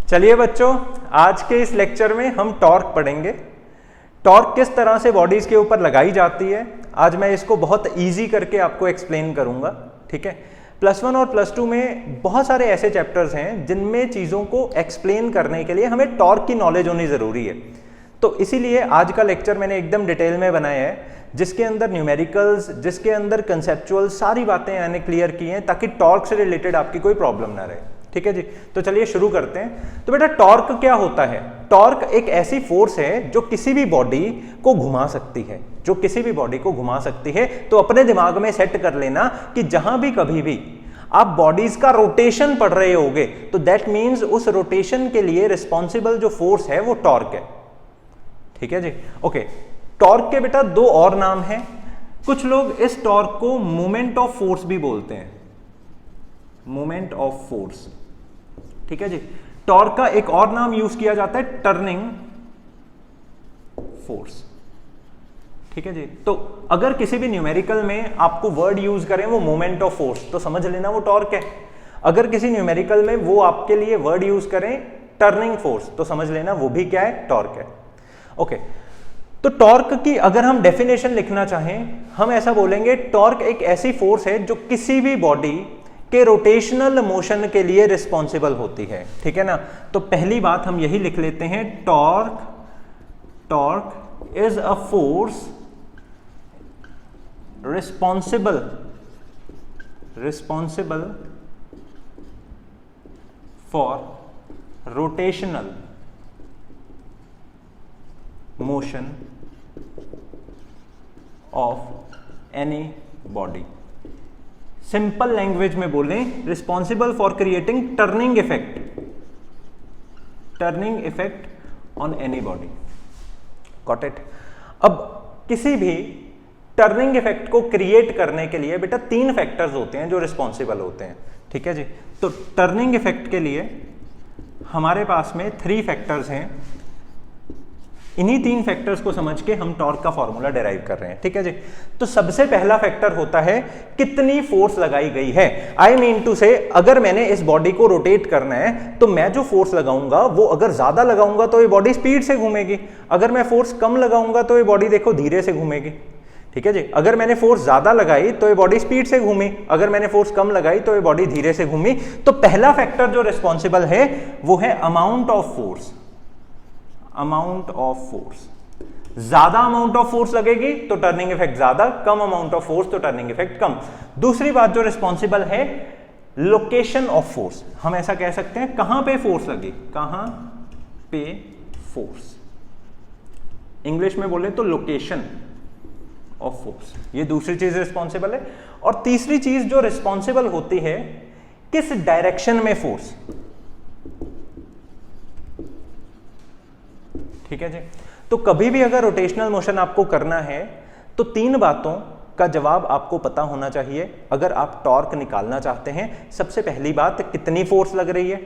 चलिए बच्चों, आज के इस लेक्चर में हम टॉर्क पढ़ेंगे। टॉर्क किस तरह से बॉडीज के ऊपर लगाई जाती है, आज मैं इसको बहुत इजी करके आपको एक्सप्लेन करूंगा। ठीक है, +1 और +2 में बहुत सारे ऐसे चैप्टर्स हैं जिनमें चीज़ों को एक्सप्लेन करने के लिए हमें टॉर्क की नॉलेज होनी ज़रूरी है। तो इसीलिए आज का लेक्चर मैंने एकदम डिटेल में बनाया है, जिसके अंदर न्यूमेरिकल्स, जिसके अंदर कंसेप्चुअल सारी बातें मैंने क्लियर की हैं, ताकि टॉर्क से रिलेटेड आपकी कोई प्रॉब्लम ना रहे। ठीक है जी, तो चलिए शुरू करते हैं। तो बेटा, टॉर्क क्या होता है? टॉर्क एक ऐसी फोर्स है जो किसी भी बॉडी को घुमा सकती है, जो किसी भी बॉडी को घुमा सकती है। तो अपने दिमाग में सेट कर लेना कि जहां भी कभी भी आप बॉडीज का रोटेशन पढ़ रहे होगे तो दैट मीन्स उस रोटेशन के लिए रिस्पॉन्सिबल जो फोर्स है वो टॉर्क है। ठीक है जी, ओके। टॉर्क के बेटा दो और नाम हैं। कुछ लोग इस टॉर्क को मोमेंट ऑफ फोर्स भी बोलते हैं, मोमेंट ऑफ फोर्स। ठीक है जी, टॉर्क का एक और नाम यूज किया जाता है टर्निंग फोर्स। ठीक है जी, तो अगर किसी भी न्यूमेरिकल में आपको वर्ड यूज करें वो मोमेंट ऑफ फोर्स, तो समझ लेना वो टॉर्क है। अगर किसी न्यूमेरिकल में वो आपके लिए वर्ड यूज करें टर्निंग फोर्स, तो समझ लेना वो भी क्या है, टॉर्क है। ओके, तो टॉर्क की अगर हम डेफिनेशन लिखना चाहें, हम ऐसा बोलेंगे, टॉर्क एक ऐसी फोर्स है जो किसी भी बॉडी के रोटेशनल मोशन के लिए रिस्पॉन्सिबल होती है। ठीक है ना, तो पहली बात हम यही लिख लेते हैं, torque is a force responsible for rotational motion of any body. Simple language में बोलें, responsible for creating turning effect on any body. Got it? अब किसी भी टर्निंग इफेक्ट को क्रिएट करने के लिए बेटा 3 फैक्टर्स होते हैं जो रिस्पॉन्सिबल होते हैं। ठीक है जी, तो टर्निंग इफेक्ट के लिए हमारे पास में 3 फैक्टर्स हैं। इन्हीं 3 फैक्टर्स को समझ के हम टॉर्क का फॉर्मूला डिराइव कर रहे हैं। ठीक है जी, तो सबसे पहला फैक्टर होता है कितनी फोर्स लगाई गई है। आई मीन टू से, अगर मैंने इस बॉडी को रोटेट करना है तो मैं जो फोर्स लगाऊंगा वो अगर ज्यादा लगाऊंगा तो ये बॉडी स्पीड से घूमेगी, अगर मैं फोर्स कम लगाऊंगा तो ये बॉडी देखो धीरे से घूमेगी। ठीक है जी, अगर मैंने फोर्स ज्यादा लगाई तो ये बॉडी स्पीड से घूमी, अगर मैंने फोर्स कम लगाई तो ये बॉडी धीरे से घूमी। तो पहला फैक्टर जो रिस्पॉन्सिबल है वो है amount of force. Amount of force, ज्यादा अमाउंट ऑफ फोर्स लगेगी तो टर्निंग इफेक्ट ज्यादा, कम अमाउंट ऑफ फोर्स तो टर्निंग इफेक्ट कम। दूसरी बात जो रिस्पॉन्सिबल है, लोकेशन ऑफ फोर्स। हम ऐसा कह सकते हैं कहां पे फोर्स लगी, कहां पे फोर्स, इंग्लिश में बोले तो लोकेशन ऑफ फोर्स, ये दूसरी चीज रिस्पॉन्सिबल है। और तीसरी चीज जो रिस्पॉन्सिबल होती है, किस डायरेक्शन में फोर्स। ठीक है जी, तो कभी भी अगर रोटेशनल मोशन आपको करना है तो 3 बातों का जवाब आपको पता होना चाहिए। अगर आप टॉर्क निकालना चाहते हैं, सबसे पहली बात कितनी फोर्स लग रही है,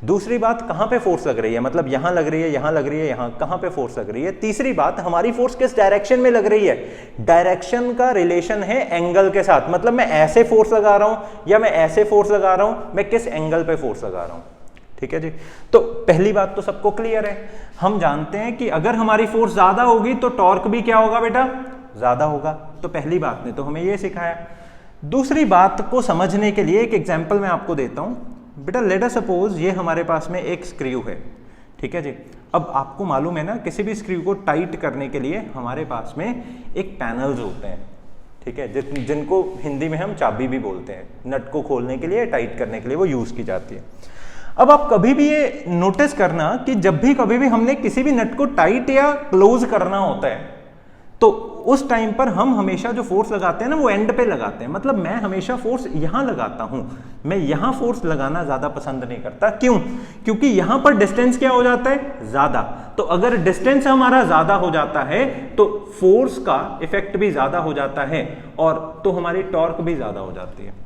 दूसरी बात कहां पे फोर्स लग रही है, मतलब यहां लग रही है, यहां लग रही है, यहां कहां पे फोर्स लग रही है, तीसरी बात हमारी फोर्स किस डायरेक्शन में लग रही है। डायरेक्शन का रिलेशन है एंगल के साथ, मतलब मैं ऐसे फोर्स लगा रहा हूं या मैं ऐसे फोर्स लगा रहा हूं, मैं किस एंगल पे फोर्स लगा रहा हूं। ठीक है जी, तो पहली बात तो सबको क्लियर है। हम जानते हैं कि अगर हमारी फोर्स ज्यादा होगी तो टॉर्क भी क्या होगा बेटा, ज्यादा होगा। तो पहली बात ने तो हमें यह सिखाया। दूसरी बात को समझने के लिए एक एग्जांपल मैं आपको देता हूं। बेटा, लेट अस सपोज ये हमारे पास में एक स्क्रू है। ठीक है जी, अब आपको मालूम है ना, किसी भी स्क्रू को टाइट करने के लिए हमारे पास में एक पैनल्स होते हैं। ठीक है, जिनको हिंदी में हम चाबी भी बोलते हैं, नट को खोलने के लिए, टाइट करने के लिए वो यूज की जाती है। अब आप कभी भी ये नोटिस करना कि जब भी कभी भी हमने किसी भी नट को टाइट या क्लोज करना होता है तो उस टाइम पर हम हमेशा जो फोर्स लगाते हैं ना वो एंड पे लगाते हैं। मतलब मैं हमेशा फोर्स यहां लगाता हूं, मैं यहां फोर्स लगाना ज्यादा पसंद नहीं करता। क्यों? क्योंकि यहां पर डिस्टेंस क्या हो जाता है, ज्यादा। तो अगर डिस्टेंस हमारा ज्यादा हो जाता है तो फोर्स का इफेक्ट भी ज्यादा हो जाता है और तो हमारी टॉर्क भी ज्यादा हो जाती है।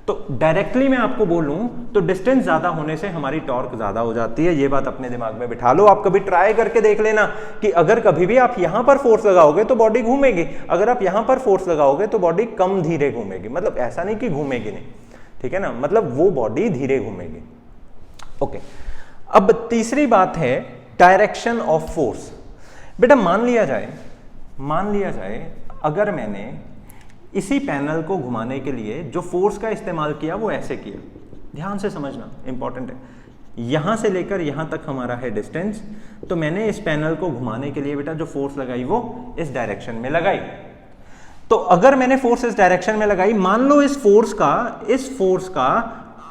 तो डायरेक्टली मैं आपको बोलूं तो डिस्टेंस ज्यादा होने से हमारी टॉर्क ज्यादा हो जाती है। ये बात अपने दिमाग में बिठा लो। आप कभी ट्राई करके देख लेना कि अगर कभी भी आप यहां पर फोर्स लगाओगे तो बॉडी घूमेगी, अगर आप यहां पर फोर्स लगाओगे तो बॉडी कम धीरे घूमेगी। मतलब ऐसा नहीं कि घूमेगी नहीं, ठीक है ना, मतलब वो बॉडी धीरे घूमेगी। ओके, अब तीसरी बात है डायरेक्शन ऑफ फोर्स। बेटा मान लिया जाए अगर मैंने इसी पैनल को घुमाने के लिए जो फोर्स का इस्तेमाल किया वो ऐसे किया, ध्यान से समझना इंपॉर्टेंट है, यहां से लेकर यहां तक हमारा है डिस्टेंस, तो मैंने इस पैनल को घुमाने के लिए बेटा जो फोर्स लगाई वो इस डायरेक्शन में लगाई। तो अगर मैंने फोर्स इस डायरेक्शन में लगाई, मान लो इस फोर्स का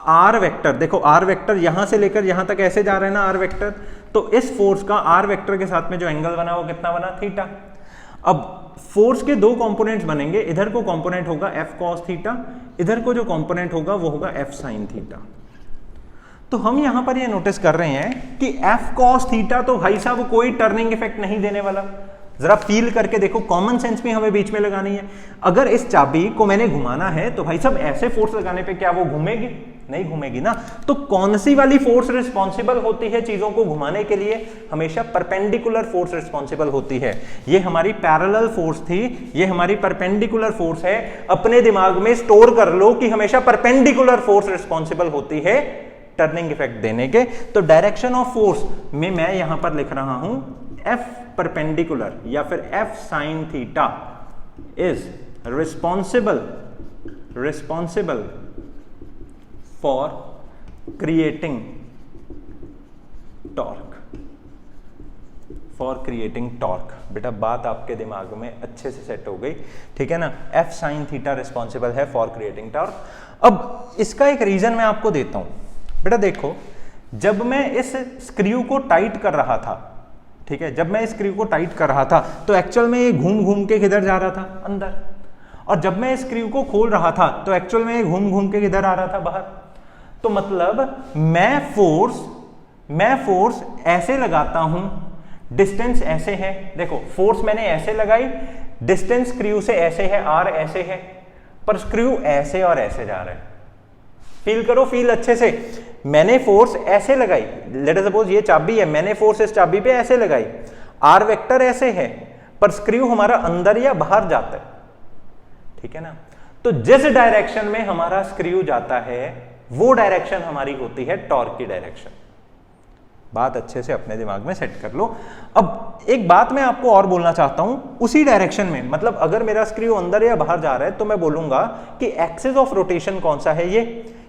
आर वेक्टर, देखो आर वेक्टर यहां से लेकर यहां तक ऐसे जा रहे हैं ना आर वेक्टर, तो इस फोर्स का आर वेक्टर के साथ में जो एंगल बना वो कितना बना, थीटा। अब फोर्स के दो कंपोनेंट्स बनेंगे, इधर को कंपोनेंट होगा एफ कॉस थीटा, इधर को जो कंपोनेंट होगा वो होगा एफ साइन थीटा। तो हम यहां पर ये नोटिस कर रहे हैं कि एफ कॉस थीटा तो भाई साहब कोई टर्निंग इफेक्ट नहीं देने वाला। जरा फील करके देखो, कॉमन सेंस भी हमें बीच में लगानी है। अगर इस चाबी को मैंने घुमाना है तो भाई साहब ऐसे फोर्स लगाने पे क्या वो घूमेगी, नहीं घूमेगी ना। तो कौन सी वाली फोर्स रिस्पॉन्सिबल होती है चीजों को घुमाने के लिए, हमेशा परपेंडिकुलर फोर्स रिस्पॉन्सिबल होती है। ये हमारी पैरेलल फोर्स थी, ये हमारी परपेंडिकुलर फोर्स है। अपने दिमाग में स्टोर कर लो कि हमेशा परपेंडिकुलर फोर्स रिस्पॉन्सिबल होती है टर्निंग इफेक्ट देने के। तो डायरेक्शन ऑफ फोर्स में मैं यहां पर लिख रहा हूं एफ परपेंडिकुलर या फिर F sine theta is responsible for creating torque. बेटा बात आपके दिमाग में अच्छे से सेट हो गई, ठीक है ना। एफ साइन थीटा रिस्पॉन्सिबल है फॉर क्रिएटिंग टॉर्क। अब इसका एक रीजन मैं आपको देता हूं। बेटा देखो, जब मैं इस स्क्रू को टाइट कर रहा था, ठीक है, जब मैं इस स्क्रू को टाइट कर रहा था तो एक्चुअल में ये घूम घूम के किधर जा रहा था, अंदर। और जब मैं इस स्क्रू को खोल रहा था तो एक्चुअल में ये घूम घूम के किधर आ रहा था, बाहर। तो मतलब मैं फोर्स ऐसे लगाता हूं, डिस्टेंस ऐसे है, देखो फोर्स मैंने ऐसे लगाई, डिस्टेंस स्क्रू से ऐसे है, आर ऐसे है, पर स्क्रू ऐसे और ऐसे जा रहा है। फील करो, फील अच्छे से। मैंने फोर्स ऐसे लगाई, लेट अस सपोज ये चाबी है, मैंने फोर्स इस चाबी पे ऐसे लगाई, आर वेक्टर ऐसे है, पर स्क्रू हमारा अंदर या बाहर जाता है, ठीक है ना। तो जिस डायरेक्शन में हमारा स्क्रू जाता है वो डायरेक्शन हमारी होती है टॉर्क की डायरेक्शन। बात अच्छे से अपने दिमाग में सेट कर लो। अब एक बात मैं आपको और बोलना चाहता हूं, उसी डायरेक्शन में, मतलब अगर मेरा स्क्रू अंदर या बाहर जा रहा है तो मैं बोलूंगा कि एक्सिस ऑफ रोटेशन कौन सा है, ये,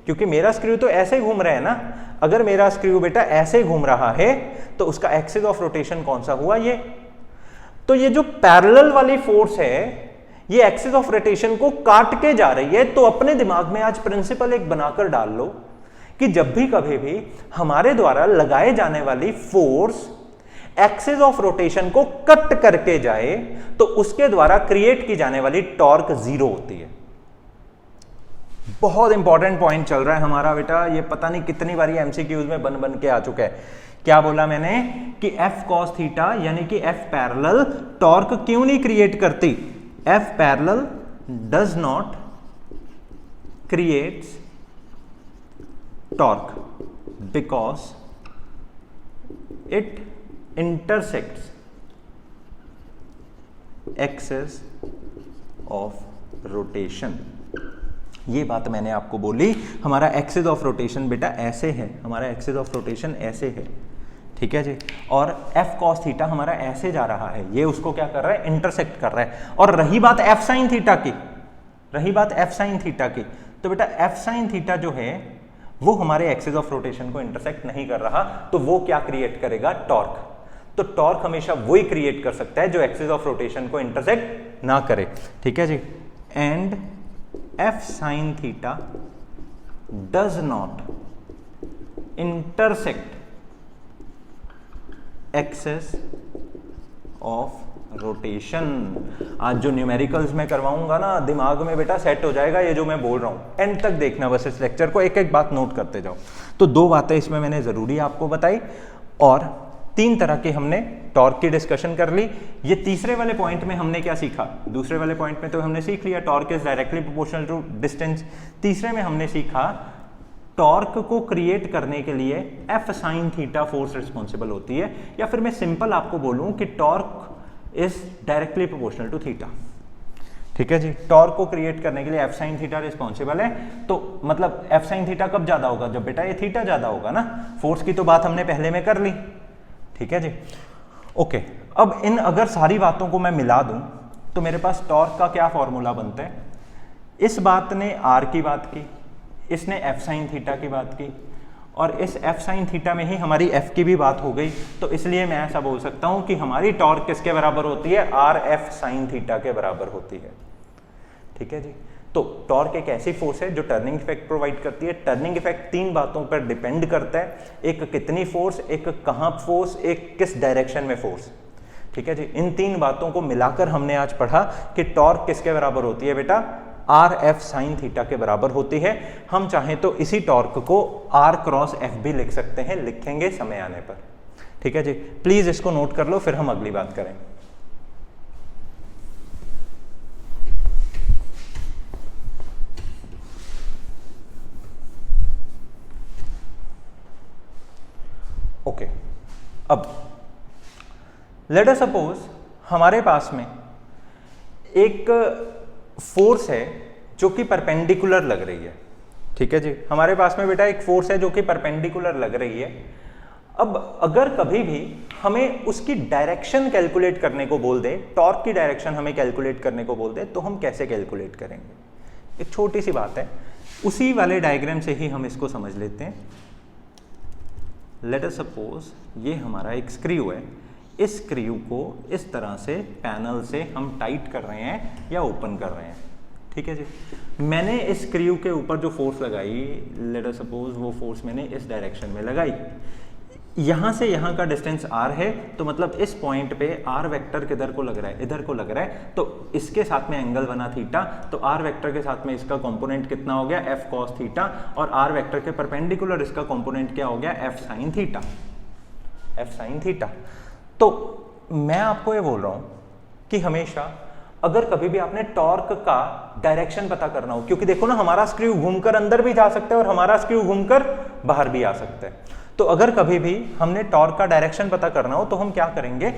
क्योंकि मेरा स्क्रू तो ऐसे घूम रहा है ना। अगर मेरा स्क्रू बेटा ऐसे घूम रहा है तो उसका एक्सिस ऑफ रोटेशन कौन सा हुआ, ये। तो ये जो पैरेलल वाली फोर्स है ये एक्सिस ऑफ रोटेशन को काट के जा रही है। तो अपने दिमाग में आज प्रिंसिपल एक बनाकर डाल लो कि जब भी कभी भी हमारे द्वारा लगाए जाने वाली फोर्स एक्सिस ऑफ रोटेशन को कट करके जाए तो उसके द्वारा क्रिएट की जाने वाली टॉर्क जीरो होती है। बहुत इंपॉर्टेंट पॉइंट चल रहा है हमारा बेटा, ये पता नहीं कितनी बारी एमसीक्यूज में बन बन के आ चुका है। क्या बोला मैंने कि एफ कॉस थीटा यानी कि एफ पैरेलल टॉर्क क्यों नहीं क्रिएट करती। F parallel does not creates torque because it intersects axis of rotation. ये बात मैंने आपको बोली, हमारा एक्सिस ऑफ रोटेशन बेटा ऐसे है, हमारा एक्सिस ऑफ रोटेशन ऐसे है, ठीक है जी। और एफ कॉस थीटा हमारा ऐसे जा रहा है, ये उसको क्या कर रहा है, इंटरसेक्ट कर रहा है। और रही बात एफ साइन थीटा की, तो बेटा एफ साइन थीटा जो है वो हमारे एक्सिस ऑफ रोटेशन को इंटरसेक्ट नहीं कर रहा, तो वो क्या क्रिएट करेगा, टॉर्क। तो टॉर्क हमेशा वही क्रिएट कर सकता है जो एक्सिस ऑफ रोटेशन को इंटरसेक्ट ना करे, ठीक है जी। And F sine theta does not intersect axis of rotation. आज जो न्यूमेरिकल्स में करवाऊंगा ना, दिमाग में बेटा सेट हो जाएगा ये जो मैं बोल रहा हूं। एंड तक देखना बस इस लेक्चर को, एक एक बात नोट करते जाओ। तो दो बातें इसमें मैंने जरूरी आपको बताई और तीन तरह के हमने टॉर्क की डिस्कशन कर ली। ये तीसरे वाले पॉइंट में हमने क्या सीखा, दूसरे वाले पॉइंट में तो हमने सीख लिया torque is directly proportional to distance. तीसरे में हमने सीखा टॉर्क को क्रिएट करने के लिए F sine theta force responsible होती है, या फिर मैं सिंपल आपको बोलूं कि torque is directly proportional to theta. ठीक है जी। टॉर्क को क्रिएट करने के लिए एफ साइन थीटा रिस्पॉन्सिबल है, तो मतलब एफ साइन थीटा कब ज्यादा होगा, जब बेटा ये थीटा ज्यादा होगा ना। फोर्स की तो बात हमने पहले में कर ली, ठीक है जी। ओके, अब इन अगर सारी बातों को मैं मिला दूं तो मेरे पास टॉर्क का क्या फॉर्मूला बनता है। इस बात ने आर की बात की, इसने एफ साइन थीटा की बात की, और इस एफ साइन थीटा में ही हमारी एफ की भी बात हो गई, तो इसलिए मैं ऐसा बोल सकता हूं कि हमारी टॉर्क किसके बराबर होती है, आर एफ साइन थीटा के बराबर होती है, ठीक है जी। तो टॉर्क एक ऐसी फोर्स है जो टर्निंग इफेक्ट प्रोवाइड करती है। टर्निंग इफेक्ट तीन बातों पर डिपेंड करता है, एक कितनी फोर्स, एक कहां फोर्स, एक किस डायरेक्शन में फोर्स, ठीक है जी। इन तीन बातों को मिलाकर हमने आज पढ़ा कि टॉर्क किसके बराबर होती है बेटा, आर एफ साइन थीटा के बराबर होती है। हम चाहें तो इसी टॉर्क को आर क्रॉस एफ भी लिख सकते हैं, लिखेंगे समय आने पर, ठीक है जी। प्लीज इसको नोट कर लो, फिर हम अगली बात करें। ओके, अब लेट अस सपोज हमारे पास में एक फोर्स है जो कि परपेंडिकुलर लग रही है, ठीक है जी। हमारे पास में बेटा एक फोर्स है जो कि परपेंडिकुलर लग रही है। अब अगर कभी भी हमें उसकी डायरेक्शन कैलकुलेट करने को बोल दे, टॉर्क की डायरेक्शन हमें कैलकुलेट करने को बोल दे, तो हम कैसे कैलकुलेट करेंगे। एक छोटी सी बात है, उसी वाले डायग्राम से ही हम इसको समझ लेते हैं। लेट अस सपोज ये हमारा एक स्क्रू है, इस स्क्रू को इस तरह से पैनल से हम टाइट कर रहे हैं या ओपन कर रहे हैं, ठीक है जी। मैंने इस स्क्रू के ऊपर जो फोर्स लगाई, लेट अस सपोज वो फोर्स मैंने इस डायरेक्शन में लगाई, यहां से यहां का डिस्टेंस r है, तो मतलब इस पॉइंट पे r वेक्टर किधर को लग रहा है, इधर को लग रहा है, तो इसके साथ में एंगल बना थीटा, तो r वेक्टर के साथ में इसका कंपोनेंट कितना हो गया, f cos थीटा, और r वेक्टर के परपेंडिकुलर इसका कंपोनेंट क्या हो गया, f sin theta, f sin theta. तो मैं आपको ये बोल रहा हूं कि हमेशा अगर कभी भी आपने टॉर्क का डायरेक्शन पता करना हो, क्योंकि देखो ना हमारा स्क्रू घूमकर अंदर भी जा सकता है और हमारा स्क्रू घूमकर बाहर भी आ सकता है, तो अगर कभी भी हमने टॉर्क का डायरेक्शन पता करना हो तो हम क्या करेंगे,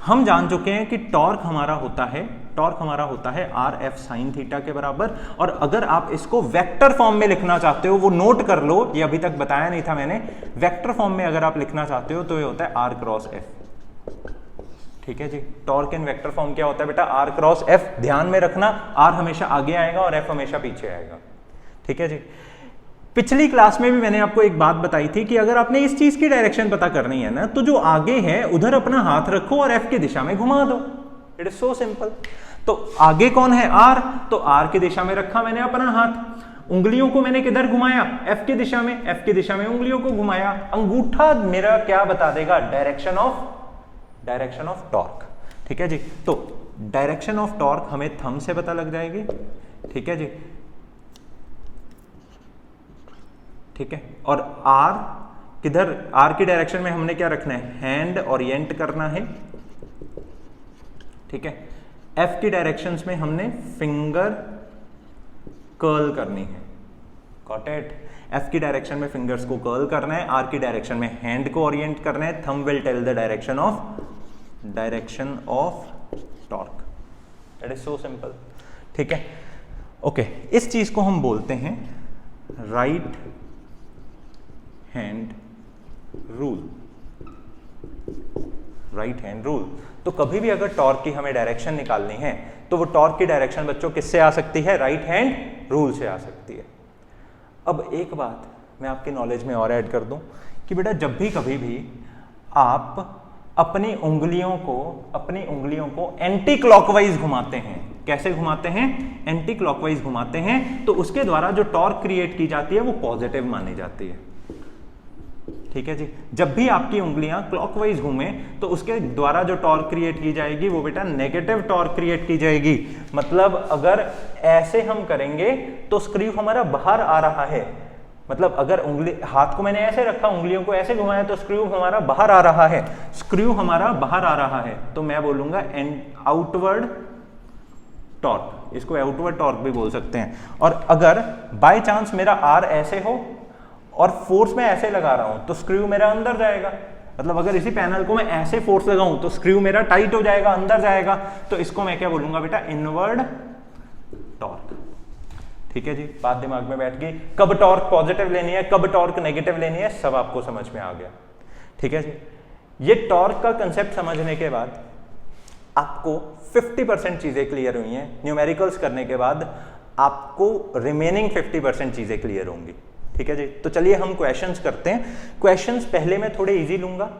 हम जान चुके हैं कि टॉर्क हमारा होता है आर एफ साइन थीटा के बराबर। और अगर आप इसको वेक्टर फॉर्म में लिखना चाहते हो, वो नोट कर लो, ये अभी तक बताया नहीं था मैंने, वेक्टर फॉर्म में अगर आप लिखना चाहते हो तो ये होता है आर क्रॉस एफ, ठीक है जी। टॉर्क इन वेक्टर फॉर्म क्या होता है बेटा, आर क्रॉस एफ। ध्यान में रखना, आर हमेशा आगे आएगा और एफ हमेशा पीछे आएगा, ठीक है जी। पिछली क्लास में भी मैंने आपको एक बात बताई थी कि अगर आपने इस चीज की डायरेक्शन पता करनी है ना, तो जो आगे है उधर अपना हाथ रखो और एफ की दिशा में घुमा दो, इट इज सो सिंपल। तो आगे कौन है, आर, तो आर की दिशा में रखा मैंने अपना हाथ, उंगलियों को मैंने किधर घुमाया, एफ की दिशा में, एफ की दिशा में उंगलियों को घुमाया, अंगूठा मेरा क्या बता देगा, डायरेक्शन ऑफ टॉर्क, ठीक है जी। तो डायरेक्शन ऑफ टॉर्क हमें थंब से पता लग जाएगी, ठीक है जी, ठीक है। और आर किधर, आर की डायरेक्शन में हमने क्या रखना है, हैंड ओरिएंट करना है, ठीक है। एफ की डायरेक्शंस में हमने फिंगर कर्ल करनी है, गॉट इट। एफ की डायरेक्शन में फिंगर्स को कर्ल करना है, आर की डायरेक्शन में हैंड को ओरिएंट करना है। Thumb will tell the direction of torque, it is so simple, ठीक है। ओके, इस चीज को हम बोलते हैं right hand rule, right hand rule. तो कभी भी अगर टॉर्क की हमें डायरेक्शन निकालनी है तो वो टॉर्क की डायरेक्शन बच्चों किससे आ सकती है, राइट हैंड रूल से आ सकती है। अब एक बात मैं आपकी नॉलेज में और ऐड कर दूं कि बेटा जब भी कभी भी आप अपनी उंगलियों को एंटी क्लॉकवाइज घुमाते हैं, कैसे घुमाते हैं, एंटी क्लॉकवाइज घुमाते हैं, तो उसके द्वारा जो टॉर्क क्रिएट की जाती है वो पॉजिटिव मानी जाती है, ठीक है जी। जब भी आपकी उंगलियां क्लॉकवाइज घूमे तो उसके द्वारा जो टॉर्क क्रिएट की जाएगी वो बेटा नेगेटिव टॉर्क क्रिएट की जाएगी। मतलब अगर ऐसे हम करेंगे तो स्क्रू हमारा बाहर आ रहा है, मतलब अगर उंगली, हाथ को मैंने ऐसे रखा, उंगलियों को ऐसे घुमाया तो स्क्रू हमारा बाहर आ रहा है, स्क्रू हमारा बाहर आ रहा है, तो मैं बोलूंगा आउटवर्ड टॉर्क, इसको आउटवर्ड टॉर्क भी बोल सकते हैं। और अगर बाय चांस मेरा आर ऐसे हो और फोर्स में ऐसे लगा रहा हूं तो स्क्रू मेरा अंदर जाएगा, मतलब अगर इसी पैनल को मैं ऐसे फोर्स लगाऊं तो स्क्रू मेरा टाइट हो जाएगा, अंदर जाएगा, तो इसको मैं क्या बोलूंगा बेटा, इनवर्ड टॉर्क। ठीक है जी, बात दिमाग में बैठ गई। कब टॉर्क पॉजिटिव लेनी है, कब टॉर्क नेगेटिव लेनी है, सब आपको समझ में आ गया। ठीक है जी, ये टॉर्क का कंसेप्ट समझने के बाद आपको 50% चीजें क्लियर हुई हैं। न्यूमेरिकल्स करने के बाद आपको रिमेनिंग 50% चीजें क्लियर होंगी। ठीक है जी, तो चलिए हम क्वेश्चंस करते हैं। क्वेश्चंस पहले मैं थोड़े इजी लूंगा,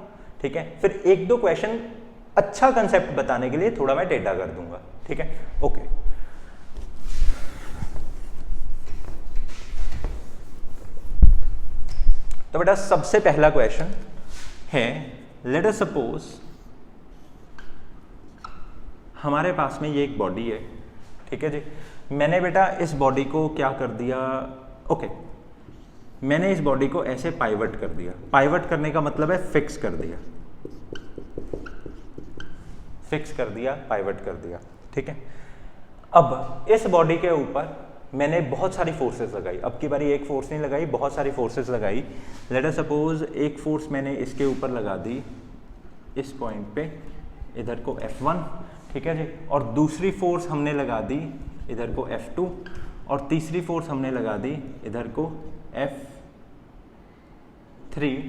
ठीक है, फिर एक दो क्वेश्चन अच्छा कंसेप्ट बताने के लिए थोड़ा मैं टेढ़ा कर दूंगा। ठीक है, ओके। तो बेटा सबसे पहला क्वेश्चन है, लेट अस सपोज हमारे पास में ये एक बॉडी है। ठीक है जी, मैंने बेटा इस बॉडी को क्या कर दिया, ओके, मैंने इस बॉडी को ऐसे पाइवट कर दिया। पाइवट करने का मतलब है फिक्स कर दिया, फिक्स कर दिया, पाइवट कर दिया। ठीक है, अब इस बॉडी के ऊपर मैंने बहुत सारी फोर्सेस लगाई। अब की बारी एक फोर्स नहीं लगाई, बहुत सारी फोर्सेस लगाई। लेट अस सपोज एक फोर्स मैंने इसके ऊपर लगा दी इस पॉइंट पे, इधर को F1, ठीक है जी, और दूसरी फोर्स हमने लगा दी इधर को F2, और तीसरी फोर्स हमने लगा दी इधर को F3,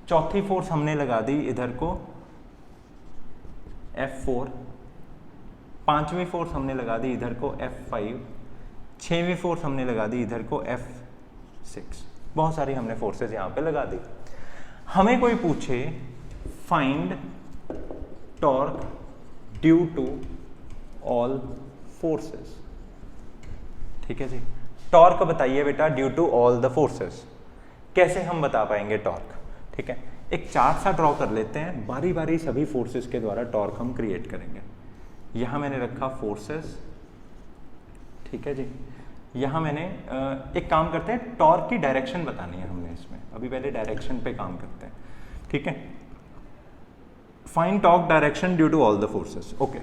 चौथी फोर्स हमने लगा दी इधर को F4, पांचवी फोर्स हमने लगा दी इधर को F5, छठवीं फोर्स हमने लगा दी इधर को F6। बहुत सारी हमने फोर्सेस यहां पे लगा दी। हमें कोई पूछे find torque due to all forces. ठीक है जी, टॉर्क बताइए बेटा due to all the forces. कैसे हम बता पाएंगे टॉर्क? ठीक है, एक चार्ट सा ड्रॉ कर लेते हैं, बारी बारी सभी फोर्सेस के द्वारा टॉर्क हम क्रिएट करेंगे। यहां मैंने रखा फोर्सेस, ठीक है जी, यहां मैंने एक काम करते हैं, टॉर्क की डायरेक्शन बतानी है हमने इसमें। अभी पहले डायरेक्शन पे काम करते हैं। ठीक है, find torque direction due to all the forces. Okay,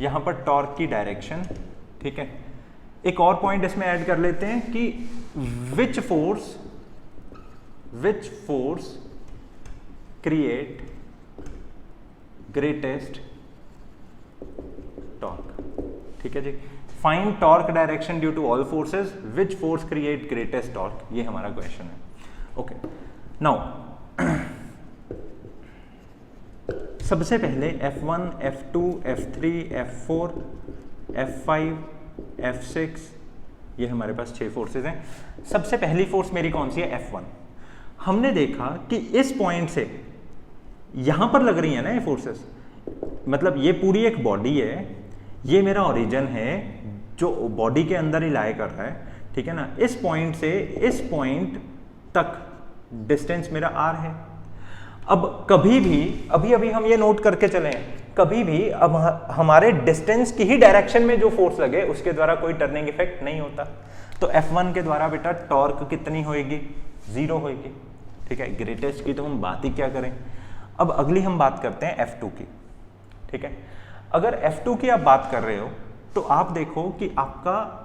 यहां पर टॉर्क की डायरेक्शन, ठीक है, एक और पॉइंट इसमें ऐड कर लेते हैं कि which force create greatest torque. ठीक है जी, find torque direction due to all forces, which force create greatest torque, ये हमारा क्वेश्चन है। ओके, नाउ सबसे पहले F1, F2, F3, F4, F5, F6, ये हमारे पास 6 फोर्सेस हैं। सबसे पहली फोर्स मेरी कौन सी है? F1। हमने देखा कि इस पॉइंट से यहां पर लग रही है ना ये फोर्सेस, मतलब ये पूरी एक बॉडी है, ये मेरा ओरिजिन है जो बॉडी के अंदर ही लाई कर रहा है। ठीक है ना, इस पॉइंट से इस पॉइंट तक डिस्टेंस मेरा r है। अब कभी भी अभी हम ये नोट करके चलें, कभी भी अब हमारे डिस्टेंस की ही डायरेक्शन में जो फोर्स लगे उसके द्वारा कोई टर्निंग इफेक्ट नहीं होता। तो F1 के द्वारा बेटा टॉर्क कितनी होएगी? 0 होएगी। ठीक है, ग्रेटेस्ट की तो हम बात ही क्या करें। अब अगली हम बात करते हैं F2 की। ठीक है, अगर F2 की आप बात कर रहे हो तो आप देखो कि आपका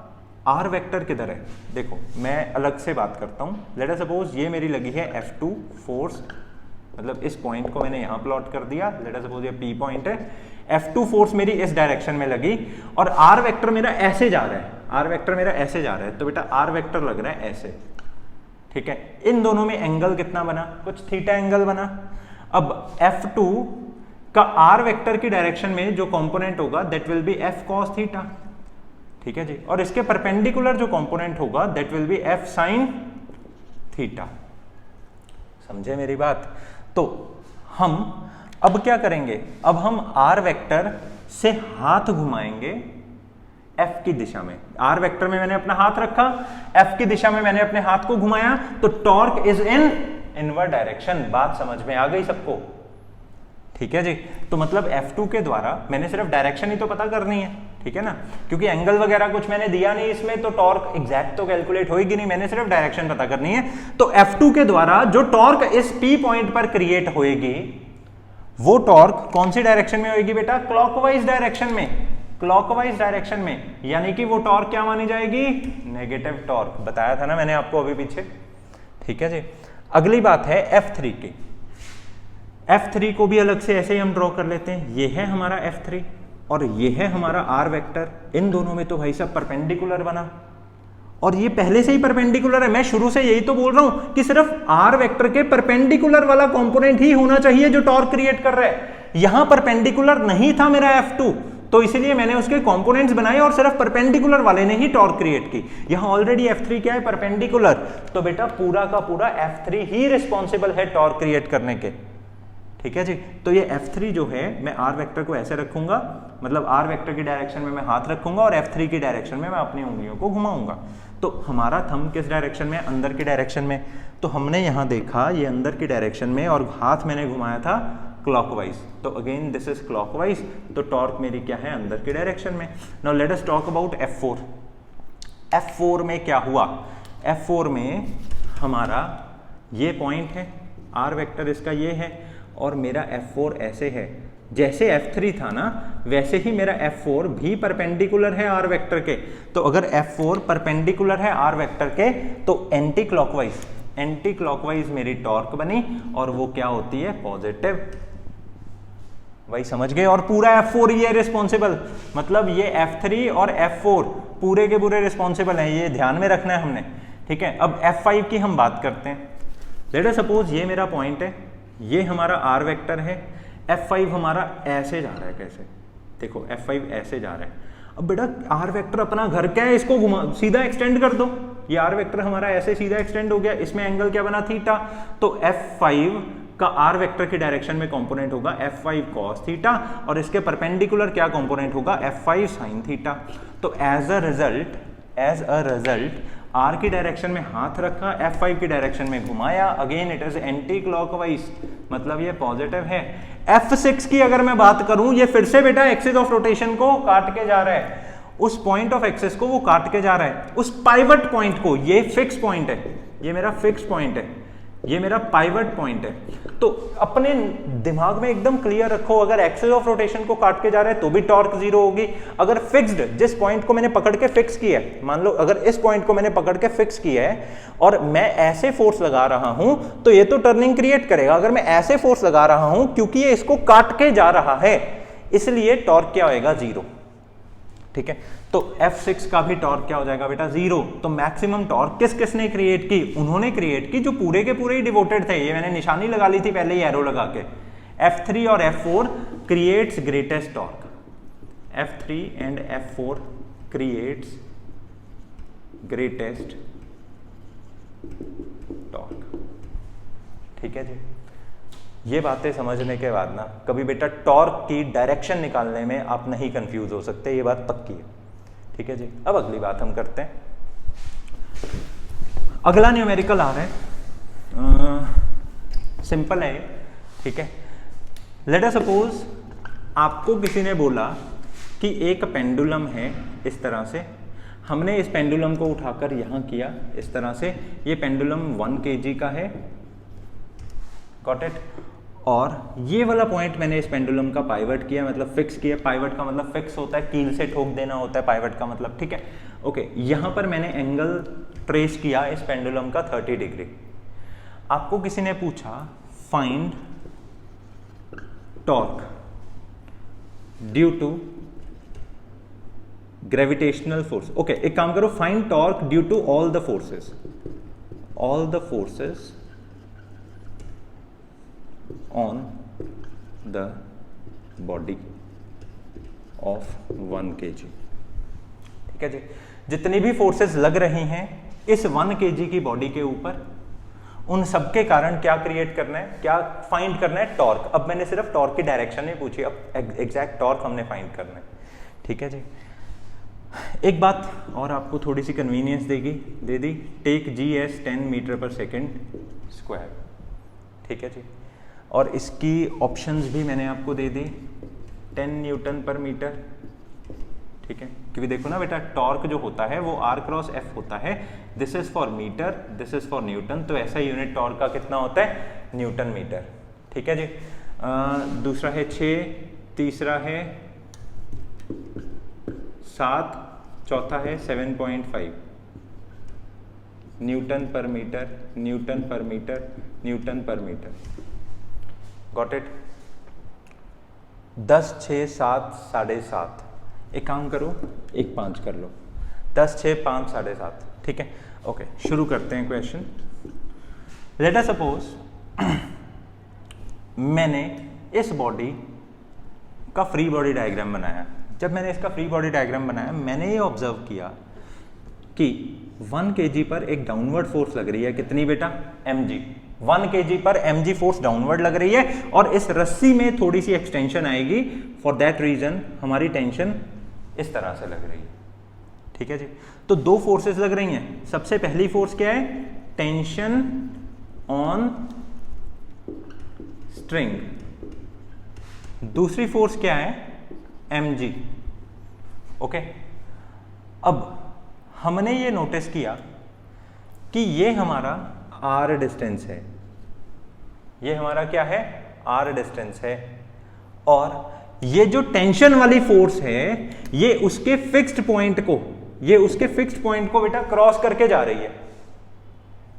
R वेक्टर किधर है। देखो मैं अलग से बात करता हूं। लेट अस सपोज ये मेरी लगी है F2 फोर्स, मतलब इस पॉइंट को मैंने यहां प्लॉट कर दिया। लेट अस सपोज ये P पॉइंट है, F2 फोर्स मेरी इस डायरेक्शन में लगी और R वेक्टर मेरा ऐसे जा रहा है, R वेक्टर मेरा ऐसे जा रहा है, तो बेटा R वेक्टर लग रहा है ऐसे। ठीक है, इन दोनों में एंगल कितना बना? कुछ थीटा एंगल बना। अब F2 का R वेक्टर की डायरेक्शन में जो कंपोनेंट होगा that will be F cos theta. ठीक है जी, और इसके परपेंडिकुलर जो कंपोनेंट होगा that will be F sin theta. समझे मेरी बात? तो हम अब क्या करेंगे, अब हम R वेक्टर से हाथ घुमाएंगे F की दिशा में। R वेक्टर में मैंने अपना हाथ रखा, F की दिशा में मैंने अपने हाथ को घुमाया, तो torque is in inward direction. बात समझ में आ गई सबको? ठीक है जी, तो मतलब F2 के द्वारा मैंने सिर्फ डायरेक्शन ही तो पता करनी है। ठीक है ना, क्योंकि एंगल वगैरह कुछ मैंने दिया नहीं इसमें, तो टॉर्क एग्जैक्ट तो कैलकुलेट होगी नहीं, मैंने सिर्फ डायरेक्शन पता करनी है। तो F2 के द्वारा जो टॉर्क इस P पॉइंट पर क्रिएट होएगी वो टॉर्क कौन सी डायरेक्शन में होएगी बेटा? क्लॉकवाइज डायरेक्शन में। क्लॉकवाइज डायरेक्शन में, यानी कि वो टॉर्क क्या मानी जाएगी? Negative torque. बताया था ना मैंने आपको अभी पीछे। ठीक है जी, अगली बात है F3 की। F3 को भी अलग से ऐसे ही हम ड्रॉ कर लेते हैं। ये है हमारा F3। और ये है हमारा आर वेक्टर, इन दोनों में तो भाई साहब परपेंडिकुलर बना, और ये पहले से ही परपेंडिकुलर है। मैं शुरू से यही तो बोल रहा हूं कि सिर्फ आर वेक्टर के परपेंडिकुलर वाला कंपोनेंट ही होना चाहिए जो टॉर्क क्रिएट कर रहा है। यहां परपेंडिकुलर नहीं था मेरा F2, तो इसलिए मैंने उसके कंपोनेंट्स बनाए और सिर्फ परपेंडिकुलर वाले ने ही टॉर्क क्रिएट की। यहां ऑलरेडी F3 क्या है, परपेंडिकुलर, तो बेटा पूरा का पूरा F3 ही रिस्पॉन्सिबल है टॉर्क क्रिएट करने के। ठीक है जी, तो ये F3 जो है मैं आर वेक्टर को ऐसे रखूंगा, मतलब आर वेक्टर की डायरेक्शन में मैं हाथ रखूंगा और F3 की डायरेक्शन में मैं अपनी उंगलियों को घुमाऊंगा। तो हमारा थंब किस डायरेक्शन में, अंदर की डायरेक्शन में, तो हमने यहाँ देखा ये अंदर की डायरेक्शन में और हाथ मैंने घुमाया था क्लॉकवाइज, तो अगेन दिस इज क्लॉकवाइज, तो टॉर्क मेरी क्या है, अंदर की डायरेक्शन में। Now let us talk about F4। F4 में क्या हुआ, F4 में हमारा ये पॉइंट है, आर वेक्टर इसका ये है, और मेरा F4 ऐसे है, जैसे F3 था ना वैसे ही मेरा F4 भी परपेंडिकुलर है आर वेक्टर के। तो अगर F4 परपेंडिकुलर है आर वेक्टर के तो एंटी क्लॉकवाइज मेरी टॉर्क बनी, और वो क्या होती है, पॉजिटिव। वही समझ गए, और पूरा F4 ही है रिस्पॉन्सिबल, मतलब ये F3 और F4 पूरे के पूरे रिस्पॉन्सिबल हैं, ये ध्यान में रखना है हमने। ठीक है, अब F5 की हम बात करते हैं। लेट अस सपोज ये मेरा पॉइंट है, ये हमारा आर वेक्टर है, F5 हमारा ऐसे जा रहा है, कैसे देखो F5 ऐसे जा रहा है। अब बेटा आर वेक्टर अपना घर क्या है, इसको घुमा सीधा एक्सटेंड कर दो, ये आर वेक्टर हमारा ऐसे सीधा एक्सटेंड हो गया, इसमें एंगल क्या बना, थीटा, तो F5 का आर वेक्टर की डायरेक्शन में कंपोनेंट होगा F5 cos थीटा, और इसके परपेंडिकुलर क्या कंपोनेंट होगा, F5 sin थीटा। तो एज अ रिजल्ट आर की डायरेक्शन में हाथ रखा, F5 की डायरेक्शन में घुमाया, again it is anti clockwise, मतलब ये पॉजिटिव है। F6 की अगर मैं बात करूं, ये फिर से बेटा एक्सिस ऑफ रोटेशन को काट के जा रहा है, उस पॉइंट ऑफ एक्सिस को वो काट के जा रहा है, उस पाइवट पॉइंट को, ये फिक्स पॉइंट है, ये मेरा फिक्स पॉइंट है, ये मेरा पाइवट पॉइंट है। तो अपने दिमाग में एकदम क्लियर रखो, अगर एक्सिस ऑफ रोटेशन को काट के जा रहा है तो भी टॉर्क जीरो होगी, अगर फिक्स्ड, जिस पॉइंट को मैंने पकड़ के फिक्स किया है, मान लो अगर इस पॉइंट को मैंने पकड़ के फिक्स किया है और मैं ऐसे फोर्स लगा रहा हूं तो ये तो टर्निंग क्रिएट करेगा। अगर मैं ऐसे फोर्स लगा रहा हूं, क्योंकि ये इसको काट के जा रहा है, इसलिए टॉर्क क्या होएगा, जीरो। ठीक है, तो F6 का भी टॉर्क क्या हो जाएगा बेटा, जीरो। तो मैक्सिमम टॉर्क किसने क्रिएट की, उन्होंने क्रिएट की जो पूरे के पूरे ही डिवोटेड थे, ये मैंने निशानी लगा ली थी पहले ही एरो लगा के। F3 और F4 creates greatest torque, F3 and F4 creates greatest torque. ठीक है जी, ये बातें समझने के बाद ना कभी बेटा टॉर्क की डायरेक्शन निकालने में आप नहीं कंफ्यूज हो सकते, ये बात पक्की है। ठीक है जी, अब अगली बात हम करते हैं। अगला न्यूमेरिकल आ रहा है, सिंपल है। ठीक है, लेट अस सपोज आपको किसी ने बोला कि एक पेंडुलम है इस तरह से, हमने इस पेंडुलम को उठाकर यहां किया इस तरह से, ये पेंडुलम 1 kg का है, गॉट इट। और ये वाला पॉइंट मैंने इस पेंडुलम का पाइवट किया, मतलब फिक्स किया। पाइवट का मतलब फिक्स होता है, कील से ठोक देना होता है पाइवट का मतलब। ठीक है, ओके, यहां पर मैंने एंगल ट्रेस किया इस पेंडुलम का 30 डिग्री। आपको किसी ने पूछा find torque due to gravitational force. Okay, एक काम करो, find torque due to all the forces on the body of 1 kg। ठीक है जी, जितनी भी फोर्सेस लग रही हैं इस 1 kg की बॉडी के ऊपर, उन सब के कारण क्या क्रिएट करना है, क्या फाइंड करना है, टॉर्क। अब मैंने सिर्फ टॉर्क की डायरेक्शन नहीं पूछी, अब एग्जैक्ट टॉर्क हमने फाइंड करना है। ठीक है जी, एक बात और आपको थोड़ी सी कन्वीनियंस दे दी, टेक GS 10 मीटर पर सेकेंड स्क्वायर। ठीक है जी, और इसकी ऑप्शंस भी मैंने आपको दे दी, 10 न्यूटन पर मीटर। ठीक है, क्योंकि देखो ना बेटा टॉर्क जो होता है वो R क्रॉस F होता है, this is for metre, this is for newton, तो ऐसा यूनिट टॉर्क का कितना होता है, न्यूटन मीटर। ठीक है जी, दूसरा है 6, तीसरा है 7, चौथा है 7.5 न्यूटन पर मीटर, न्यूटन पर मीटर, न्यूटन पर मीटर। Got it. 10, 6, 7, 7.5, एक काम करो 1, 5 कर लो, 10, 6, 5, 7.5, ठीक है। ओके, शुरू करते हैं क्वेश्चन। लेट अस सपोज मैंने इस बॉडी का फ्री बॉडी डायग्राम बनाया। जब मैंने इसका फ्री बॉडी डायग्राम बनाया, मैंने ये ऑब्जर्व किया कि 1 kg पर एक डाउनवर्ड फोर्स लग रही है, कितनी बेटा, mg। 1 kg पर mg फोर्स डाउनवर्ड लग रही है और इस रस्सी में थोड़ी सी एक्सटेंशन आएगी, फॉर दैट रीजन हमारी टेंशन इस तरह से लग रही है, ठीक है जी। तो दो फोर्सेस लग रही हैं। सबसे पहली फोर्स क्या है, टेंशन ऑन स्ट्रिंग। दूसरी फोर्स क्या है, mg। ओके, अब हमने ये नोटिस किया कि ये हमारा r डिस्टेंस है, ये हमारा क्या है, r डिस्टेंस है, और ये जो टेंशन वाली फोर्स है ये उसके फिक्स्ड पॉइंट को बेटा क्रॉस करके जा रही है,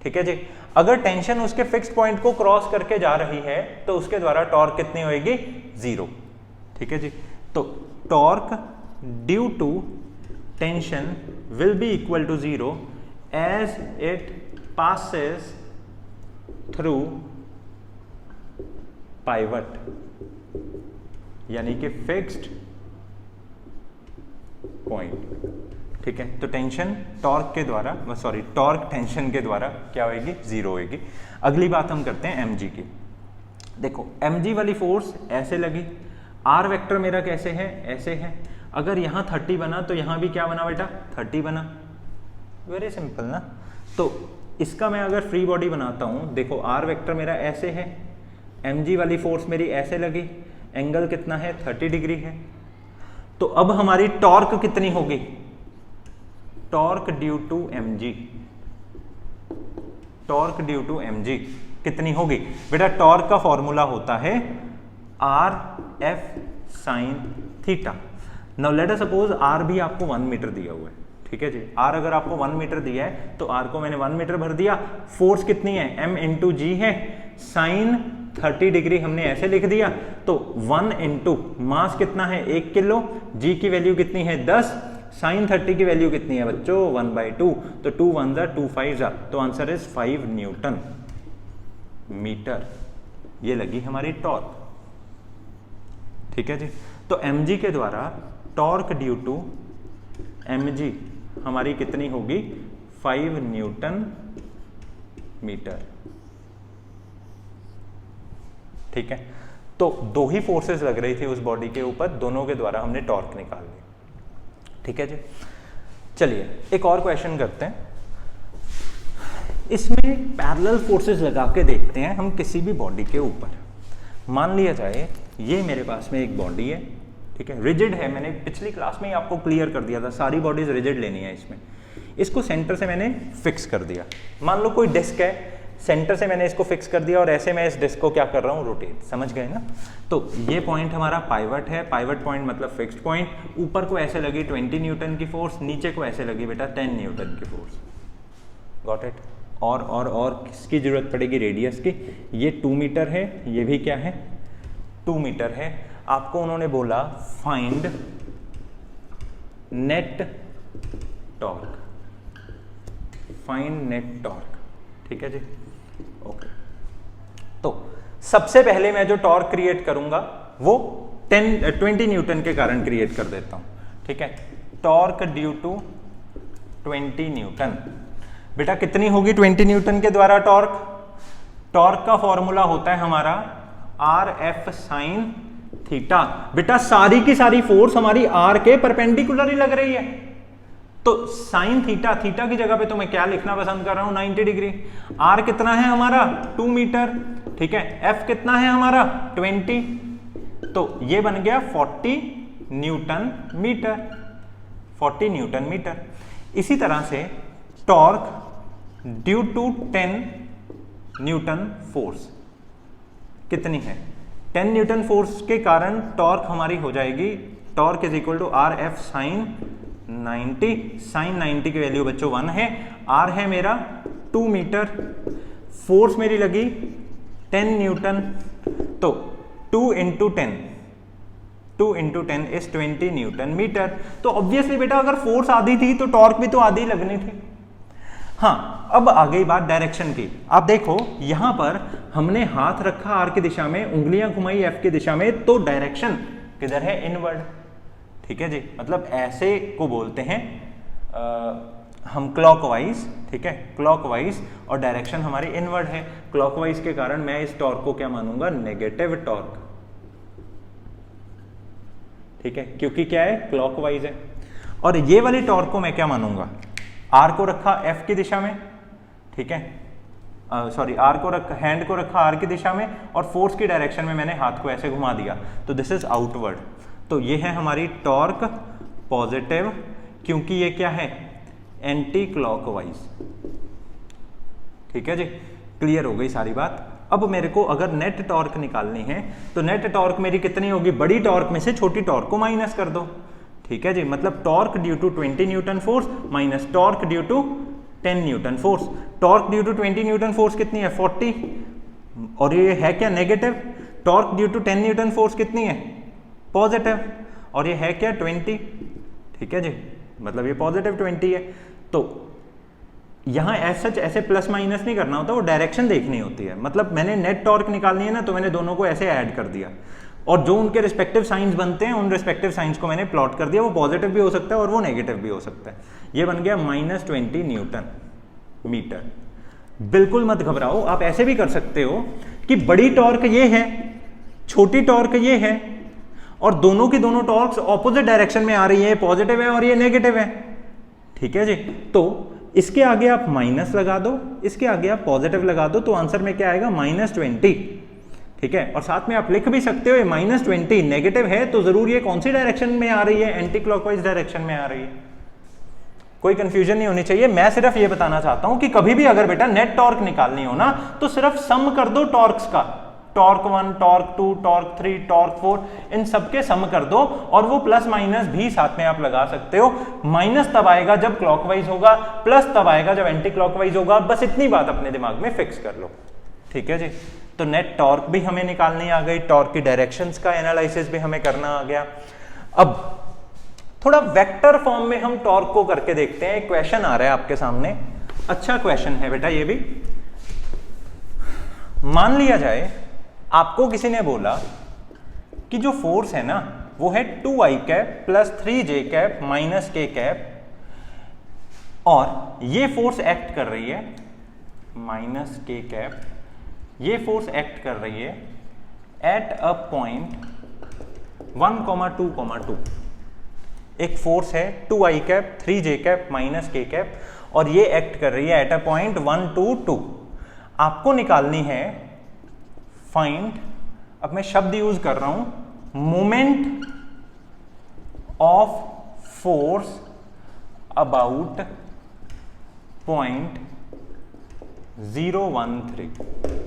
ठीक है जी। अगर टेंशन उसके फिक्स्ड पॉइंट को क्रॉस करके जा रही है तो उसके द्वारा टॉर्क कितनी होगी, 0, ठीक है जी। तो torque due to tension will be equal to 0 as it passes through pivot, यानी कि फिक्स्ड पॉइंट, ठीक है। तो टेंशन टॉर्क के द्वारा, टॉर्क टेंशन के द्वारा क्या होगी, 0 होगी। अगली बात हम करते हैं mg की। देखो mg वाली फोर्स ऐसे लगी, r वेक्टर मेरा कैसे है, ऐसे है। अगर यहाँ 30 बना तो यहाँ भी क्या बना बेटा, 30 बना, वेरी सिंपल ना। तो इसका मैं अगर फ्री बॉडी बनाता हूँ, देखो r वेक्टर मेरा ऐसे है, mg वाली फोर्स मेरी ऐसे लगी, एंगल कितना है, 30 डिग्री है। तो अब हमारी टॉर्क कितनी होगी, torque due to mg, torque due to mg कितनी होगी बेटा, टॉर्क का फॉर्मूला होता है RF sin theta. Now let us suppose r भी आपको 1 मीटर दिया हुआ है, ठीक है जी। r अगर आपको 1 मीटर दिया है तो r को मैंने 1 मीटर भर दिया। फोर्स कितनी है, m इंटू जी है, साइन 30 डिग्री हमने ऐसे लिख दिया। तो 1 इंटू मास कितना है, 1 किलो, g की वैल्यू कितनी है 10, साइन 30 की वैल्यू कितनी है बच्चों 1/2, तो 2 1 जा 2 5 जा, तो आंसर इज 5 न्यूटन मीटर। ये लगी हमारी टॉर्क, ठीक है जी। तो mg के द्वारा टॉर्क ड्यू टू mg हमारी कितनी होगी, 5 न्यूटन मीटर, ठीक है। तो दो ही फोर्सेस लग रही थी उस बॉडी के ऊपर, दोनों के द्वारा हमने टॉर्क निकाल ली, ठीक है जी। चलिए एक और क्वेश्चन करते हैं। इसमें पैरेलल फोर्सेस लगा के देखते हैं हम किसी भी बॉडी के ऊपर। मान लिया जाए ये मेरे पास में एक बॉडी है, ठीक है, रिजिड है। मैंने पिछली क्लास में ही आपको क्लियर कर दिया था, सारी बॉडीज रिजिड लेनी है इसमें। इसको सेंटर से मैंने फिक्स कर दिया। मान लो कोई डिस्क है, सेंटर से मैंने इसको फिक्स कर दिया और ऐसे मैं इस डिस्क को क्या कर रहा हूँ, रोटेट, समझ गए ना। तो ये पॉइंट हमारा पाइवट है, पाइवट पॉइंट मतलब फिक्स्ड पॉइंट। ऊपर को ऐसे लगी 20 न्यूटन की फोर्स, नीचे को ऐसे लगी बेटा 10 न्यूटन की फोर्स, गॉट इट। और किसकी जरूरत पड़ेगी, रेडियस की। ये 2 मीटर है, ये भी क्या है 2 मीटर है। आपको उन्होंने बोला find net torque, find net torque, ठीक है जी, ओके। तो सबसे पहले मैं जो टॉर्क क्रिएट करूंगा वो 20 न्यूटन के कारण क्रिएट कर देता हूं, ठीक है। टॉर्क ड्यू टू 20 न्यूटन, बेटा कितनी होगी 20 न्यूटन के द्वारा टॉर्क। टॉर्क का फॉर्मूला होता है हमारा RF sin थीटा। बेटा सारी की सारी फोर्स हमारी r के परपेंडिकुलर ही लग रही है, तो साइन थीटा, थीटा की जगह पे तो मैं क्या लिखना पसंद कर रहा हूं 90 डिग्री। r कितना है हमारा 2 मीटर, ठीक है। f कितना है हमारा 20, तो ये बन गया 40 न्यूटन मीटर, 40 न्यूटन मीटर। इसी तरह से torque due to 10 newton force कितनी है, 10 न्यूटन फोर्स के कारण टॉर्क हमारी हो जाएगी, torque is equal to RF sin 90। Sine 90 की वैल्यू बच्चों 1 है, r है मेरा 2 मीटर, फोर्स मेरी लगी 10 न्यूटन, तो 2 इंटू 10 2 × 10 इज 20 न्यूटन मीटर। तो ऑब्वियसली बेटा अगर फोर्स आधी थी तो टॉर्क भी तो आधी लगनी थी। हाँ, अब आ गई बात डायरेक्शन की। आप देखो यहां पर हमने हाथ रखा आर की दिशा में, उंगलियां घुमाई एफ की दिशा में, तो डायरेक्शन किधर है? इनवर्ड। ठीक है जी, मतलब ऐसे को बोलते हैं हम क्लॉकवाइज। ठीक है, क्लॉकवाइज, और डायरेक्शन हमारी इनवर्ड है। क्लॉकवाइज के कारण मैं इस टॉर्क को क्या मानूंगा? Negative torque. ठीक है, क्योंकि क्या है? क्लॉकवाइज है। और ये वाली टॉर्क को मैं क्या मानूंगा? आर को रखा एफ की दिशा में, ठीक है, सॉरी आर को रखा, हैंड को रखा आर की दिशा में, और फोर्स की डायरेक्शन में मैंने हाथ को ऐसे घुमा दिया, तो दिस इज आउटवर्ड। तो ये है हमारी टॉर्क पॉजिटिव, क्योंकि ये क्या है? Anti clockwise. ठीक है जी, क्लियर हो गई सारी बात। अब मेरे को अगर नेट टॉर्क निकालनी है तो नेट टॉर्क मेरी कितनी होगी? बड़ी टॉर्क में से छोटी टॉर्क को माइनस कर दो। ठीक है जी, मतलब torque due to 20 newton force minus torque due to 10 newton force. Torque due to 20 newton force कितनी है? 40, और ये है क्या? Negative. Torque due to 10 newton force कितनी है? पॉजिटिव, और ये है क्या? 20। ठीक है जी, मतलब ये पॉजिटिव 20 है। तो यहां ऐसे प्लस माइनस नहीं करना होता, वो डायरेक्शन देखनी होती है। मतलब मैंने नेट टॉर्क निकालनी है ना, तो मैंने दोनों को ऐसे ऐड कर दिया, और जो उनके रिस्पेक्टिव साइंस बनते हैं उन रिस्पेक्टिव साइंस को मैंने प्लॉट कर दिया। वो पॉजिटिव भी हो सकता है और वो नेगेटिव भी हो सकता है। ये बन गया -20 न्यूटन मीटर। बिल्कुल मत घबराओ, आप ऐसे भी कर सकते हो कि बड़ी टॉर्क ये है, छोटी टॉर्क ये है, और दोनों की दोनों टॉर्क्स ऑपोजिट डायरेक्शन में आ रही है, पॉजिटिव है और ये नेगेटिव है। ठीक है जी, तो इसके आगे आप माइनस लगा दो, इसके आगे आप पॉजिटिव लगा दो, तो आंसर में क्या आएगा? -20। ठीक है, और साथ में आप लिख भी सकते हो -20 नेगेटिव है, तो जरूर ये कौन सी डायरेक्शन में आ रही है? एंटी क्लॉकवाइज डायरेक्शन में आ रही है। कोई कंफ्यूजन नहीं होनी चाहिए। मैं सिर्फ ये बताना चाहता हूं कि कभी भी अगर बेटा नेट टॉर्क निकालनी हो ना, तो सिर्फ सम कर दो टॉर्क्स का, टॉर्क 1, टॉर्क 2, टॉर्क 3, टॉर्क 4, इन सबके सम कर दो, और वो प्लस माइनस भी साथ में आप लगा सकते हो। माइनस तब आएगा जब क्लॉकवाइज होगा, प्लस तब आएगा जब एंटी क्लॉकवाइज होगा। बस इतनी बात अपने दिमाग में फिक्स कर लो। ठीक है जी, तो नेट टॉर्क भी हमें निकालनी आ गई, टॉर्क की डायरेक्शंस का एनालिसिस भी हमें करना आ गया। अब थोड़ा वेक्टर फॉर्म में हम टॉर्क को करके देखते हैं। एक क्वेश्चन आ रहा है आपके सामने, अच्छा क्वेश्चन है बेटा ये भी। मान लिया जाए आपको किसी ने बोला कि जो फोर्स है ना वो है 2i cap plus 3j cap minus k cap, और ये फोर्स एक्ट कर रही है माइनस k कैप, ये फोर्स एक्ट कर रही है एट अ पॉइंट 1,2,2। एक फोर्स है 2i cap 3j cap minus k cap, और ये एक्ट कर रही है एट अ पॉइंट 1, 2, 2। आपको निकालनी है फाइंड, अब मैं शब्द यूज कर रहा हूं, moment of force about point 013।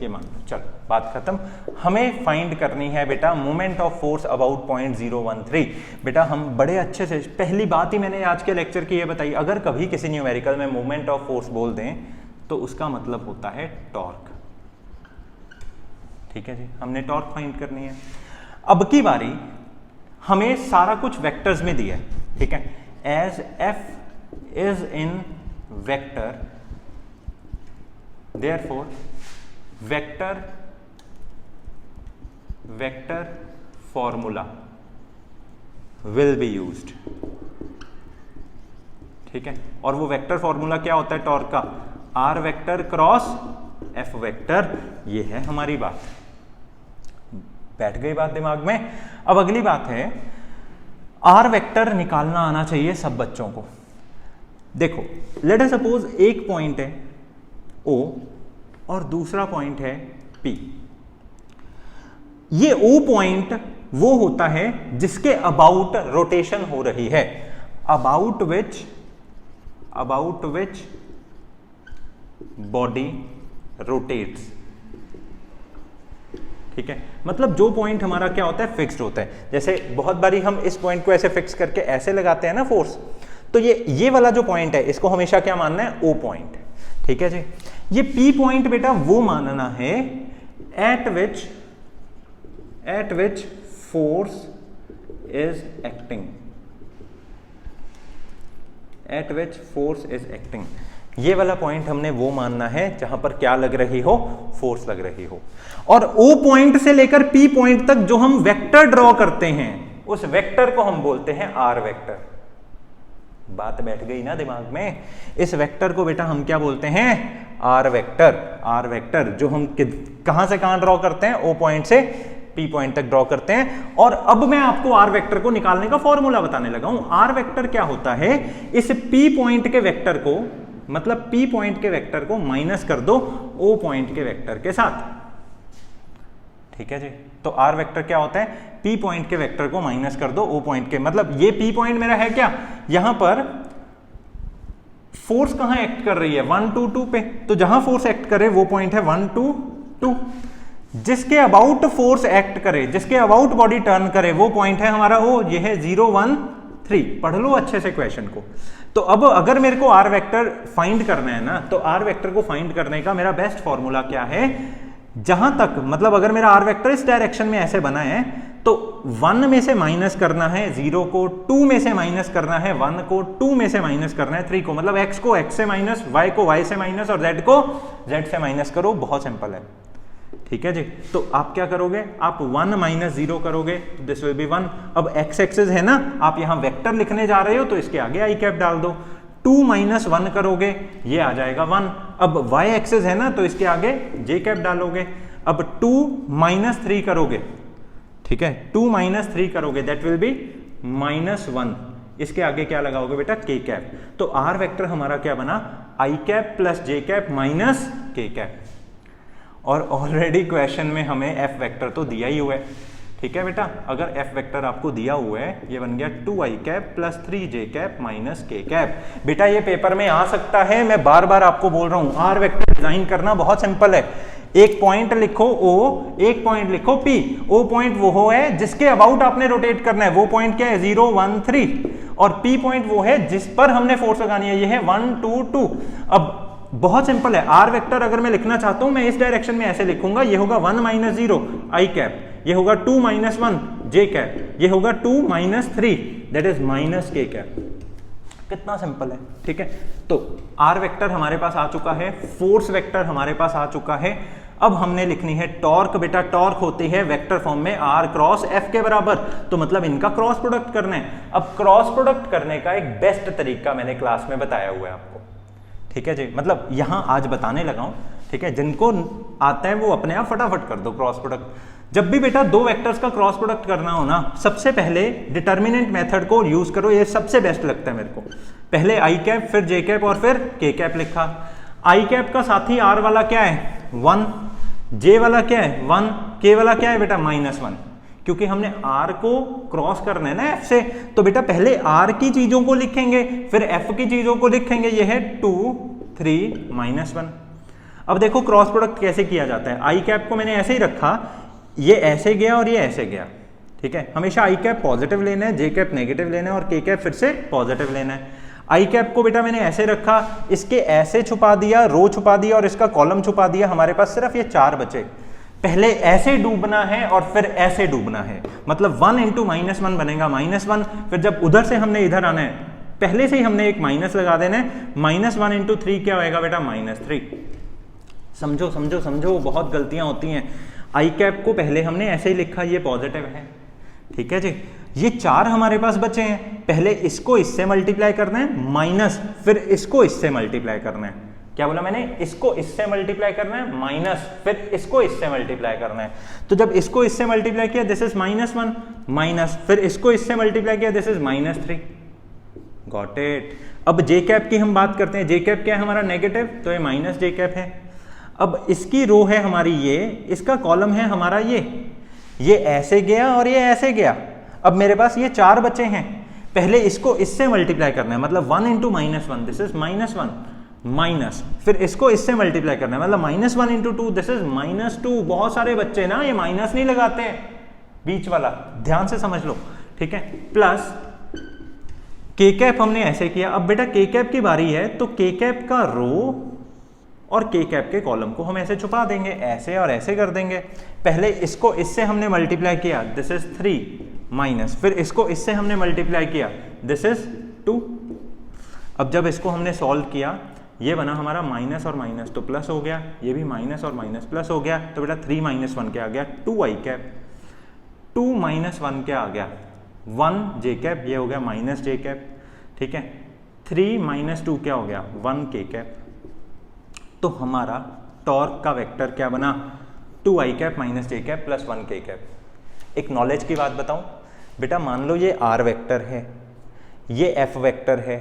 ये मान लो, चलो बात खत्म। हमें फाइंड करनी है बेटा moment of force about point 013। बेटा हम बड़े अच्छे से, पहली बात ही मैंने आज के लेक्चर की ये बताई, अगर कभी किसी न्यूमेरिकल में मोमेंट ऑफ फोर्स बोल दें तो उसका मतलब होता है टॉर्क। ठीक है जी, हमने टॉर्क फाइंड करनी है। अब की बारी हमें सारा कुछ वेक्टर्स में दिया है। ठीक है, as F is in vector, therefore vector formula will be used। ठीक है, और वो वेक्टर फॉर्मूला क्या होता है टॉर्क का? R vector cross F vector. ये है हमारी बात, बैठ गई बात दिमाग में। अब अगली बात है, आर वेक्टर निकालना आना चाहिए सब बच्चों को। देखो लेट अस सपोज एक पॉइंट है O और दूसरा पॉइंट है P। ये O पॉइंट वो होता है जिसके अबाउट रोटेशन हो रही है, अबाउट विच बॉडी रोटेट्स। ठीक है, मतलब जो पॉइंट हमारा क्या होता है? फिक्स्ड होता है। जैसे बहुत बारी हम इस पॉइंट को ऐसे फिक्स करके ऐसे लगाते हैं ना फोर्स, तो ये वाला जो पॉइंट है इसको हमेशा क्या मानना है? O point. ठीक है जी, ये P पॉइंट बेटा वो मानना है eight which force is acting, at which force is acting। ये वाला पॉइंट हमने वो मानना है जहां पर क्या लग रही हो, फोर्स लग रही हो। और O पॉइंट से लेकर P पॉइंट तक जो हम वेक्टर ड्रॉ करते हैं उस वेक्टर को हम बोलते हैं आर वेक्टर। बात बैठ गई ना दिमाग में? इस वेक्टर को बेटा हम क्या बोलते हैं? Are vector. आर वेक्टर जो हम कहां से कहां ड्रॉ करते हैं? O पॉइंट से P पॉइंट तक ड्रॉ करते हैं। और अब मैं आपको आर वेक्टर को निकालने का फॉर्मूला बताने लगा हूं। आर वेक्टर क्या होता है? इस P पॉइंट के वेक्टर को, मतलब P पॉइंट के वेक्टर को माइनस कर दो O पॉइंट के वेक्टर के साथ। ठीक है जी। तो आर वेक्टर क्या होता है? P पॉइंट के वेक्टर को माइनस कर दो O पॉइंट के, मतलब ये P पॉइंट मेरा है क्या? यहां पर फोर्स कहां एक्ट कर रही है? 1 2 2 पे। तो जहां फोर्स एक्ट करे वो पॉइंट है 1 2 2। जिसके अबाउट फोर्स एक्ट करे, जिसके अबाउट बॉडी टर्न करे वो पॉइंट है हमारा O। ये है 0 1 3। पढ़ लो अच्छे से क्वेश्चन को। तो अब अगर मेरे को आर वेक्टर फाइंड करना है ना, तो आर वेक्टर को फाइंड करने का मेरा बेस्ट फॉर्मूला क्या है? जहां तक, मतलब अगर मेरा आर वेक्टर इस डायरेक्शन में ऐसे बना है तो 1 में से माइनस करना है 0 को, 2 में से माइनस करना है 1 को, 2 में से माइनस करना है 3 को, मतलब x को x से माइनस, y को y से माइनस और z को z से माइनस करो। बहुत सिंपल है। ठीक है जी। तो आप क्या करोगे? आप 1 माइनस 0 करोगे, दिस विल बी 1। अब x एक्सिस है ना, आप यहां वेक्टर लिखने जा रहे हो तो इसके आगे आई कैप डाल दो। 2 माइनस 1 करोगे, ये आ जाएगा 1। अब y एक्सिस है ना, तो इसके आगे j कैप डालोगे। अब 2 माइनस 3 करोगे, ठीक है, 2 माइनस 3 करोगे, दैट विल बी -1। इसके आगे क्या लगाओगे बेटा? k cap. तो आर वेक्टर हमारा क्या बना? i cap plus j cap minus k cap. और ऑलरेडी क्वेश्चन में हमें f वेक्टर तो दिया ही हुआ है। ठीक है बेटा, अगर f वेक्टर आपको दिया हुआ है, ये बन गया 2i cap plus 3j cap minus k cap. बेटा ये पेपर में आ सकता है, मैं बार बार आपको बोल रहा हूं। आर वेक्टर डिजाइन करना बहुत सिंपल है। एक पॉइंट लिखो O, एक पॉइंट लिखो P। O पॉइंट वो है जिसके अबाउट आपने रोटेट करना है, वो पॉइंट क्या है? 0 1 3। और P पॉइंट वो है जिस पर हमने फोर्स लगानी है, ये है 1 2 2। अब बहुत सिंपल है। आर वेक्टर अगर मैं लिखना चाहता हूं, मैं इस डायरेक्शन में ऐसे लिखूंगा, ये होगा 1 माइनस 0 आई कैप, ये होगा 2 माइनस 1 जे कैप, ये होगा 2 माइनस 3 दैट इज माइनस के कैप। कितना सिंपल है। ठीक है, तो आर वेक्टर हमारे पास आ चुका है, फोर्स वेक्टर हमारे पास आ चुका है। अब हमने लिखनी है टॉर्क। बेटा टॉर्क होती है वेक्टर फॉर्म में आर क्रॉस एफ के बराबर, तो मतलब इनका क्रॉस प्रोडक्ट करना है। अब क्रॉस प्रोडक्ट करने का एक बेस्ट तरीका मैंने क्लास में बताया हुआ है आपको। ठीक है जी, मतलब यहां आज बताने लगा हूं। ठीक है, जिनको आता है वो अपने आप फटाफट कर दो क्रॉस प्रोडक्ट। जब भी बेटा दो वेक्टर्स का क्रॉस प्रोडक्ट करना हो ना, सबसे पहले डिटर्मिनेंट मेथड को यूज करो, ये सबसे बेस्ट लगता है मेरे को। पहले आई कैप, फिर जे कैप और फिर के कैप लिखा। आई कैप का साथी आर वाला क्या है? 1, जे वाला क्या है? 1, के वाला क्या है बेटा? -1। क्योंकि हमने आर को क्रॉस करना है ना एफ से, तो बेटा पहले आर की चीजों को लिखेंगे, फिर एफ की चीजों को लिखेंगे। ये है 2 3 -1। अब देखो क्रॉस प्रोडक्ट कैसे किया जाता है। आई कैप को मैंने ऐसे ही रखा, ये ऐसे गया और ये ऐसे गया। ठीक है, हमेशा आई कैप पॉजिटिव लेना है, जे कैप नेगेटिव लेना है और के कैप फिर से पॉजिटिव लेना है। आई कैप को बेटा मैंने ऐसे रखा, इसके ऐसे छुपा दिया, रो छुपा दिया और इसका कॉलम छुपा दिया। हमारे पास सिर्फ ये 4 बचे। पहले ऐसे डूबना है और फिर ऐसे डूबना है, मतलब 1 × -1 बनेगा -1। फिर जब उधर से हमने इधर आना है, पहले से ही हमने एक माइनस लगा देना है। -1 × 3 क्या होएगा बेटा? -3। समझो समझो समझो, बहुत गलतियां होती हैं। आई कैप को पहले हमने ऐसे ही लिखा, ये पॉजिटिव है। ठीक है जी, ये 4 हमारे पास बचे हैं। पहले इसको इससे मल्टीप्लाई करना है माइनस, फिर इसको इससे मल्टीप्लाई करना है। क्या बोला मैंने? इसको इससे मल्टीप्लाई करना है माइनस, फिर इसको इससे मल्टीप्लाई करना है। तो जब इसको इससे मल्टीप्लाई किया, दिस इज -1 माइनस, फिर इसको इससे मल्टीप्लाई किया, दिस इज -3। Got it. अब जे कैप की हम बात करते हैं। जे कैप क्या है हमारा? नेगेटिव, तो ये माइनस जे कैप है। अब इसकी रो है हमारी ये, इसका कॉलम है हमारा ये ऐसे गया और ये ऐसे गया। अब मेरे पास ये 4 बचे हैं। पहले इसको इससे मल्टीप्लाई करना है, मतलब 1 × -1, दिस इज -1 माइनस, फिर इसको इससे मल्टीप्लाई करना है, मतलब -1 × 2, दिस इज -2। बहुत सारे बच्चे ना ये माइनस नहीं लगाते हैं, बीच वाला ध्यान से समझ लो। ठीक है, प्लस के कैप हमने ऐसे किया। अब बेटा के कैप की बारी है, तो के कैप का रो और के कैप के कॉलम को हम ऐसे छुपा देंगे, ऐसे और ऐसे कर देंगे। पहले इसको इससे हमने मल्टीप्लाई किया, दिस इज 3 माइनस, फिर इसको इससे हमने मल्टीप्लाई किया, दिस इज 2। अब जब इसको हमने सॉल्व किया, ये बना हमारा माइनस और माइनस तो प्लस हो गया, ये भी माइनस और माइनस प्लस हो गया, तो बेटा 3 - 1 क्या आ गया 2i कैप, 2 - 1 क्या आ गया 1 j कैप, ये हो गया माइनस j कैप, ठीक है। 3 - 2 क्या हो गया 1 k कैप। तो हमारा टॉर्क का वेक्टर क्या बना 2i cap minus j cap plus 1 k cap. एक नॉलेज की बात बताऊं बेटा, मान लो ये r वेक्टर है, ये f वेक्टर है,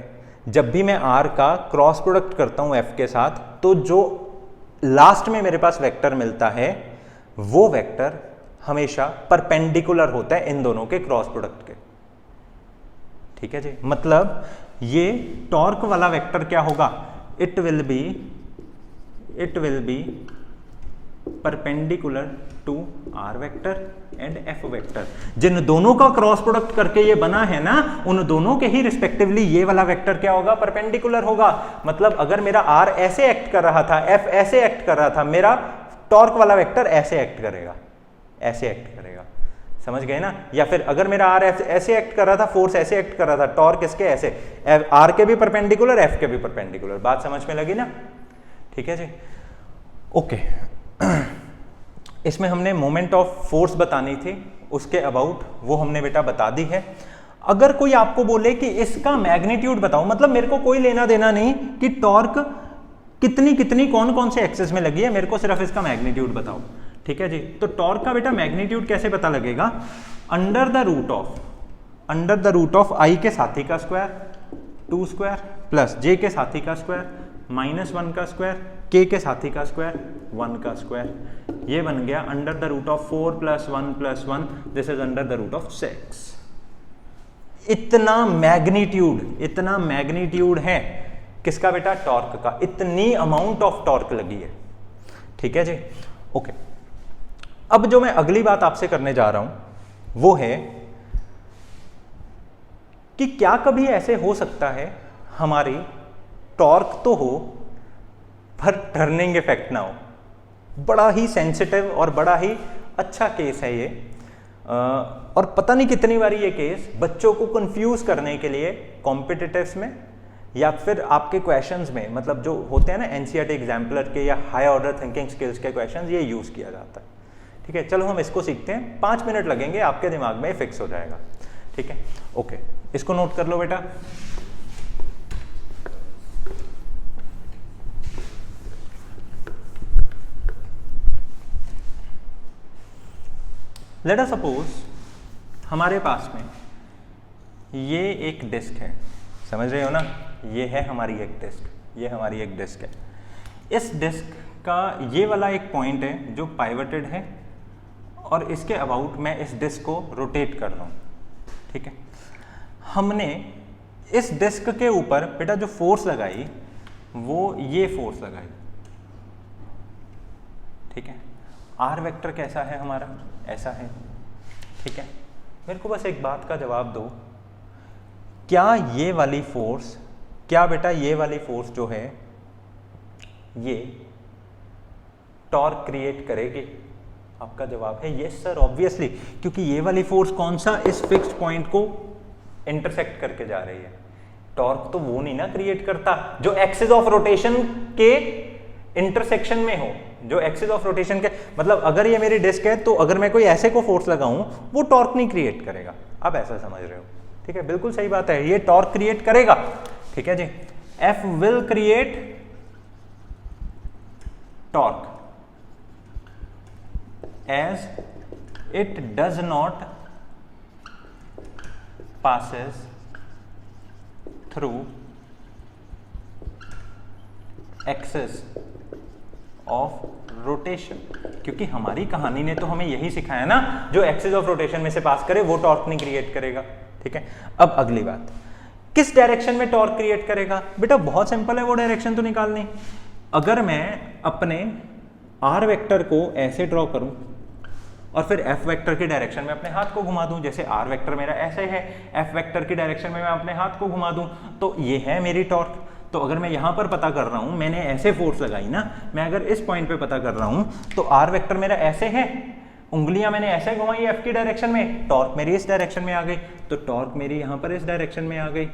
जब भी मैं r का क्रॉस प्रोडक्ट करता हूं f के साथ, तो जो लास्ट में मेरे पास वेक्टर मिलता है वो वेक्टर हमेशा परपेंडिकुलर होता है इन दोनों के क्रॉस प्रोडक्ट के, ठीक है जी। मतलब ये टॉर्क वाला वेक्टर क्या होगा, it will be perpendicular to r vector and f vector. जिन दोनों का क्रॉस प्रोडक्ट करके ये बना है ना, उन दोनों के ही रिस्पेक्टिवली ये वाला वेक्टर क्या होगा परपेंडिकुलर होगा। मतलब अगर मेरा r ऐसे एक्ट कर रहा था, f ऐसे एक्ट कर रहा था, मेरा टॉर्क वाला वेक्टर ऐसे एक्ट करेगा, ऐसे एक्ट करेगा, समझ गए ना। या फिर अगर मेरा r ऐसे एक्ट कर रहा था, फोर्स ऐसे एक्ट कर रहा था, टॉर्क इसके ऐसे, r के भी परपेंडिकुलर f के भी परपेंडिकुलर। बात समझ में लगी ना, ठीक है जी। ओके इसमें हमने मोमेंट ऑफ फोर्स बतानी थी, उसके अबाउट वो हमने बेटा बता दी है। अगर कोई आपको बोले कि इसका मैग्नीट्यूड बताओ, मतलब मेरे को कोई लेना देना नहीं कि टॉर्क कितनी कितनी कौन कौन से एक्सेस में लगी है, मेरे को सिर्फ इसका मैग्नीट्यूड बताओ, ठीक है जी। तो टॉर्क का बेटा मैग्नीट्यूड कैसे पता लगेगा, under the root of i के साथी का स्क्वायर 2 स्क्वायर प्लस j के साथी का स्क्वायर -1 का स्क्वायर, k के साथी का स्क्वायर 1 का स्क्वायर, ये बन गया under the root of 4 + 1 + 1, this is under the root of 6। इतना मैग्नीट्यूड है किसका बेटा, टॉर्क का। इतनी अमाउंट ऑफ टॉर्क लगी है, ठीक है जी। ओके अब जो मैं अगली बात आपसे करने जा रहा हूं वो है कि क्या कभी ऐसे हो सकता है हमारी टॉर्क तो हो पर टर्निंग इफेक्ट ना हो। बड़ा ही सेंसिटिव और बड़ा ही अच्छा केस है ये, और पता नहीं कितनी बार ये केस बच्चों को कंफ्यूज करने के लिए कॉम्पिटिटिव्स में या फिर आपके क्वेश्चंस में, मतलब जो होते हैं ना एनसीईआरटी एग्जाम्पलर के या हाई ऑर्डर थिंकिंग स्किल्स के क्वेश्चंस, ये यूज किया जाता है, ठीक है। चलो हम इसको सीखते हैं, 5 मिनट लगेंगे, आपके दिमाग में फिक्स हो जाएगा, ठीक है। ओके इसको नोट कर लो बेटा। लेट अस सपोज हमारे पास में ये एक डिस्क है, समझ रहे हो ना, ये है हमारी एक डिस्क, ये हमारी एक डिस्क है। इस डिस्क का ये वाला एक पॉइंट है जो पाइवटेड है, और इसके अबाउट मैं इस डिस्क को रोटेट कर रहा हूँ, ठीक है। हमने इस डिस्क के ऊपर बेटा जो फोर्स लगाई वो ये फोर्स लगाई, ठीक है। आर वेक्टर कैसा है हमारा, ऐसा है, ठीक है। मेरे को बस एक बात का जवाब दो, क्या ये वाली फोर्स, क्या बेटा ये वाली फोर्स जो है ये टॉर्क क्रिएट करेगी? आपका जवाब है यस सर, ऑब्वियसली, क्योंकि ये वाली फोर्स कौन सा, इस फिक्स्ड पॉइंट को इंटरसेक्ट करके जा रही है। टॉर्क तो वो नहीं ना क्रिएट करता जो एक्सिस ऑफ रोटेशन के इंटरसेक्शन में हो, जो एक्सिस ऑफ रोटेशन के, मतलब अगर ये मेरी डिस्क है तो अगर मैं कोई ऐसे को फोर्स लगाऊं वो टॉर्क नहीं क्रिएट करेगा। आप ऐसा समझ रहे हो, ठीक है, बिल्कुल सही बात है, ये टॉर्क क्रिएट करेगा, ठीक है जी। F will create torque as it does not passes through axis of rotation, क्योंकि हमारी कहानी ने तो हमें यही सिखाया ना, जो एक्सिस ऑफ रोटेशन में से पास करे वो टॉर्क नहीं क्रिएट करेगा, ठीक है। अब अगली बात, किस डायरेक्शन में टॉर्क क्रिएट करेगा? बेटा बहुत सिंपल है, वो डायरेक्शन तो निकालनी। अगर मैं अपने आर वेक्टर को ऐसे ड्रॉ करूं और फिर एफ वेक्टर की डायरेक्शन में अपने हाथ को घुमा दूं, जैसे आर वेक्टर मेरा ऐसे है, एफ वेक्टर की डायरेक्शन में मैं अपने हाथ को घुमा दूं, तो ये है मेरी टॉर्क। तो अगर मैं यहां पर पता कर रहा हूं, मैंने ऐसे फोर्स लगाई ना, मैं अगर इस पॉइंट पे पता कर रहा हूं तो आर वेक्टर मेरा ऐसे है, उंगलियां मैंने ऐसे घुमाई एफ की डायरेक्शन में, टॉर्क मेरी इस डायरेक्शन में आ गई, तो टॉर्क मेरी यहां पर इस डायरेक्शन में आ गई।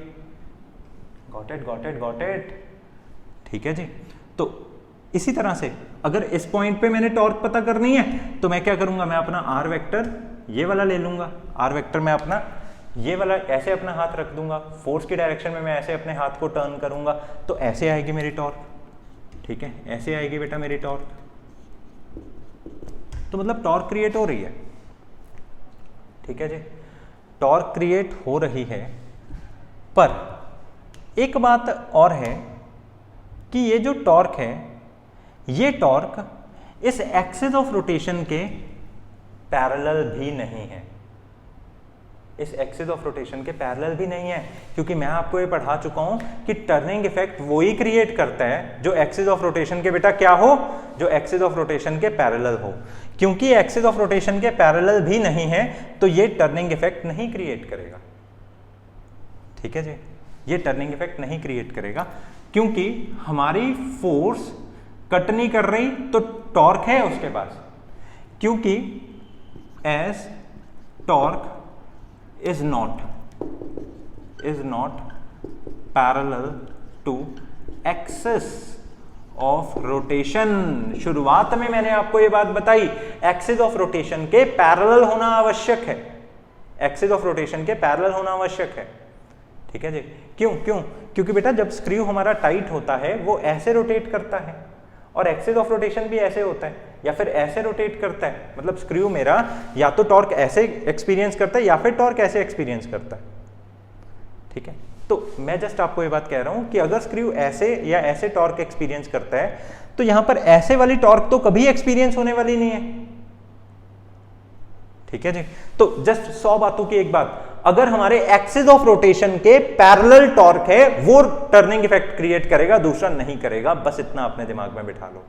Got it, got it, got it. ठीक है जी। तो इसी तरह से अगर इस पॉइंट पे मैंने टॉर्क पता करनी है तो मैं क्या करूंगा, मैं अपना आर वेक्टर ये वाला ले लूंगा। आर वेक्टर में अपना ये वाला ऐसे अपना हाथ रख दूंगा, फोर्स की डायरेक्शन में मैं ऐसे अपने हाथ को टर्न करूंगा, तो ऐसे आएगी मेरी टॉर्क। ठीक है, ऐसे आएगी बेटा मेरी टॉर्क। तो मतलब टॉर्क क्रिएट हो रही है। ठीक है जी, टॉर्क क्रिएट हो रही है। पर एक बात और है कि ये जो टॉर्क है, ये टॉर्क इस एक्सिस ऑफ रोटेशन के पैरेलल भी नहीं है। इस एक्सिस ऑफ रोटेशन के पैरेलल भी नहीं है, क्योंकि मैं आपको ये पढ़ा चुका हूं कि टर्निंग इफेक्ट वो ही क्रिएट करता है जो एक्सिस ऑफ रोटेशन के बेटा क्या हो, जो एक्सिस ऑफ रोटेशन के पैरेलल हो। क्योंकि एक्सिस ऑफ रोटेशन के पैरेलल भी नहीं है तो ये टर्निंग इफेक्ट नहीं क्रिएट करेगा। ठीक है जी, ये टर्निंग इफेक्ट नहीं क्रिएट करेगा क्योंकि हमारी फोर्स कट नहीं कर रही, तो टॉर्क है उसके पास। क्योंकि as torque is not parallel to axis of rotation। शुरुआत में मैंने आपको ये बात बताई, एक्सिस ऑफ रोटेशन के पैरेलल होना आवश्यक है। एक्सिस ऑफ रोटेशन के पैरेलल होना आवश्यक है। ठीक है जी। क्यों? क्योंकि बेटा जब स्क्रू हमारा टाइट होता है वो ऐसे रोटेट करता है, और एक्सिस ऑफ रोटेशन भी ऐसे होता है या फिर ऐसे रोटेट करता है। मतलब स्क्रू मेरा या तो टॉर्क ऐसे एक्सपीरियंस करता है या फिर टॉर्क ऐसे एक्सपीरियंस करता है। ठीक है, तो मैं जस्ट आपको ये बात कह रहा हूं कि अगर स्क्रू ऐसे या ऐसे टॉर्क एक्सपीरियंस करता है तो यहां पर ऐसे वाली टॉर्क तो कभी एक्सपीरियंस होने वाली नहीं है। ठीक है जी। तो जस्ट 100 बातों की एक बात, अगर हमारे एक्सिस ऑफ रोटेशन के पैरेलल टॉर्क है वो टर्निंग इफेक्ट क्रिएट करेगा, दूसरा नहीं करेगा। बस इतना अपने दिमाग में बिठा लो।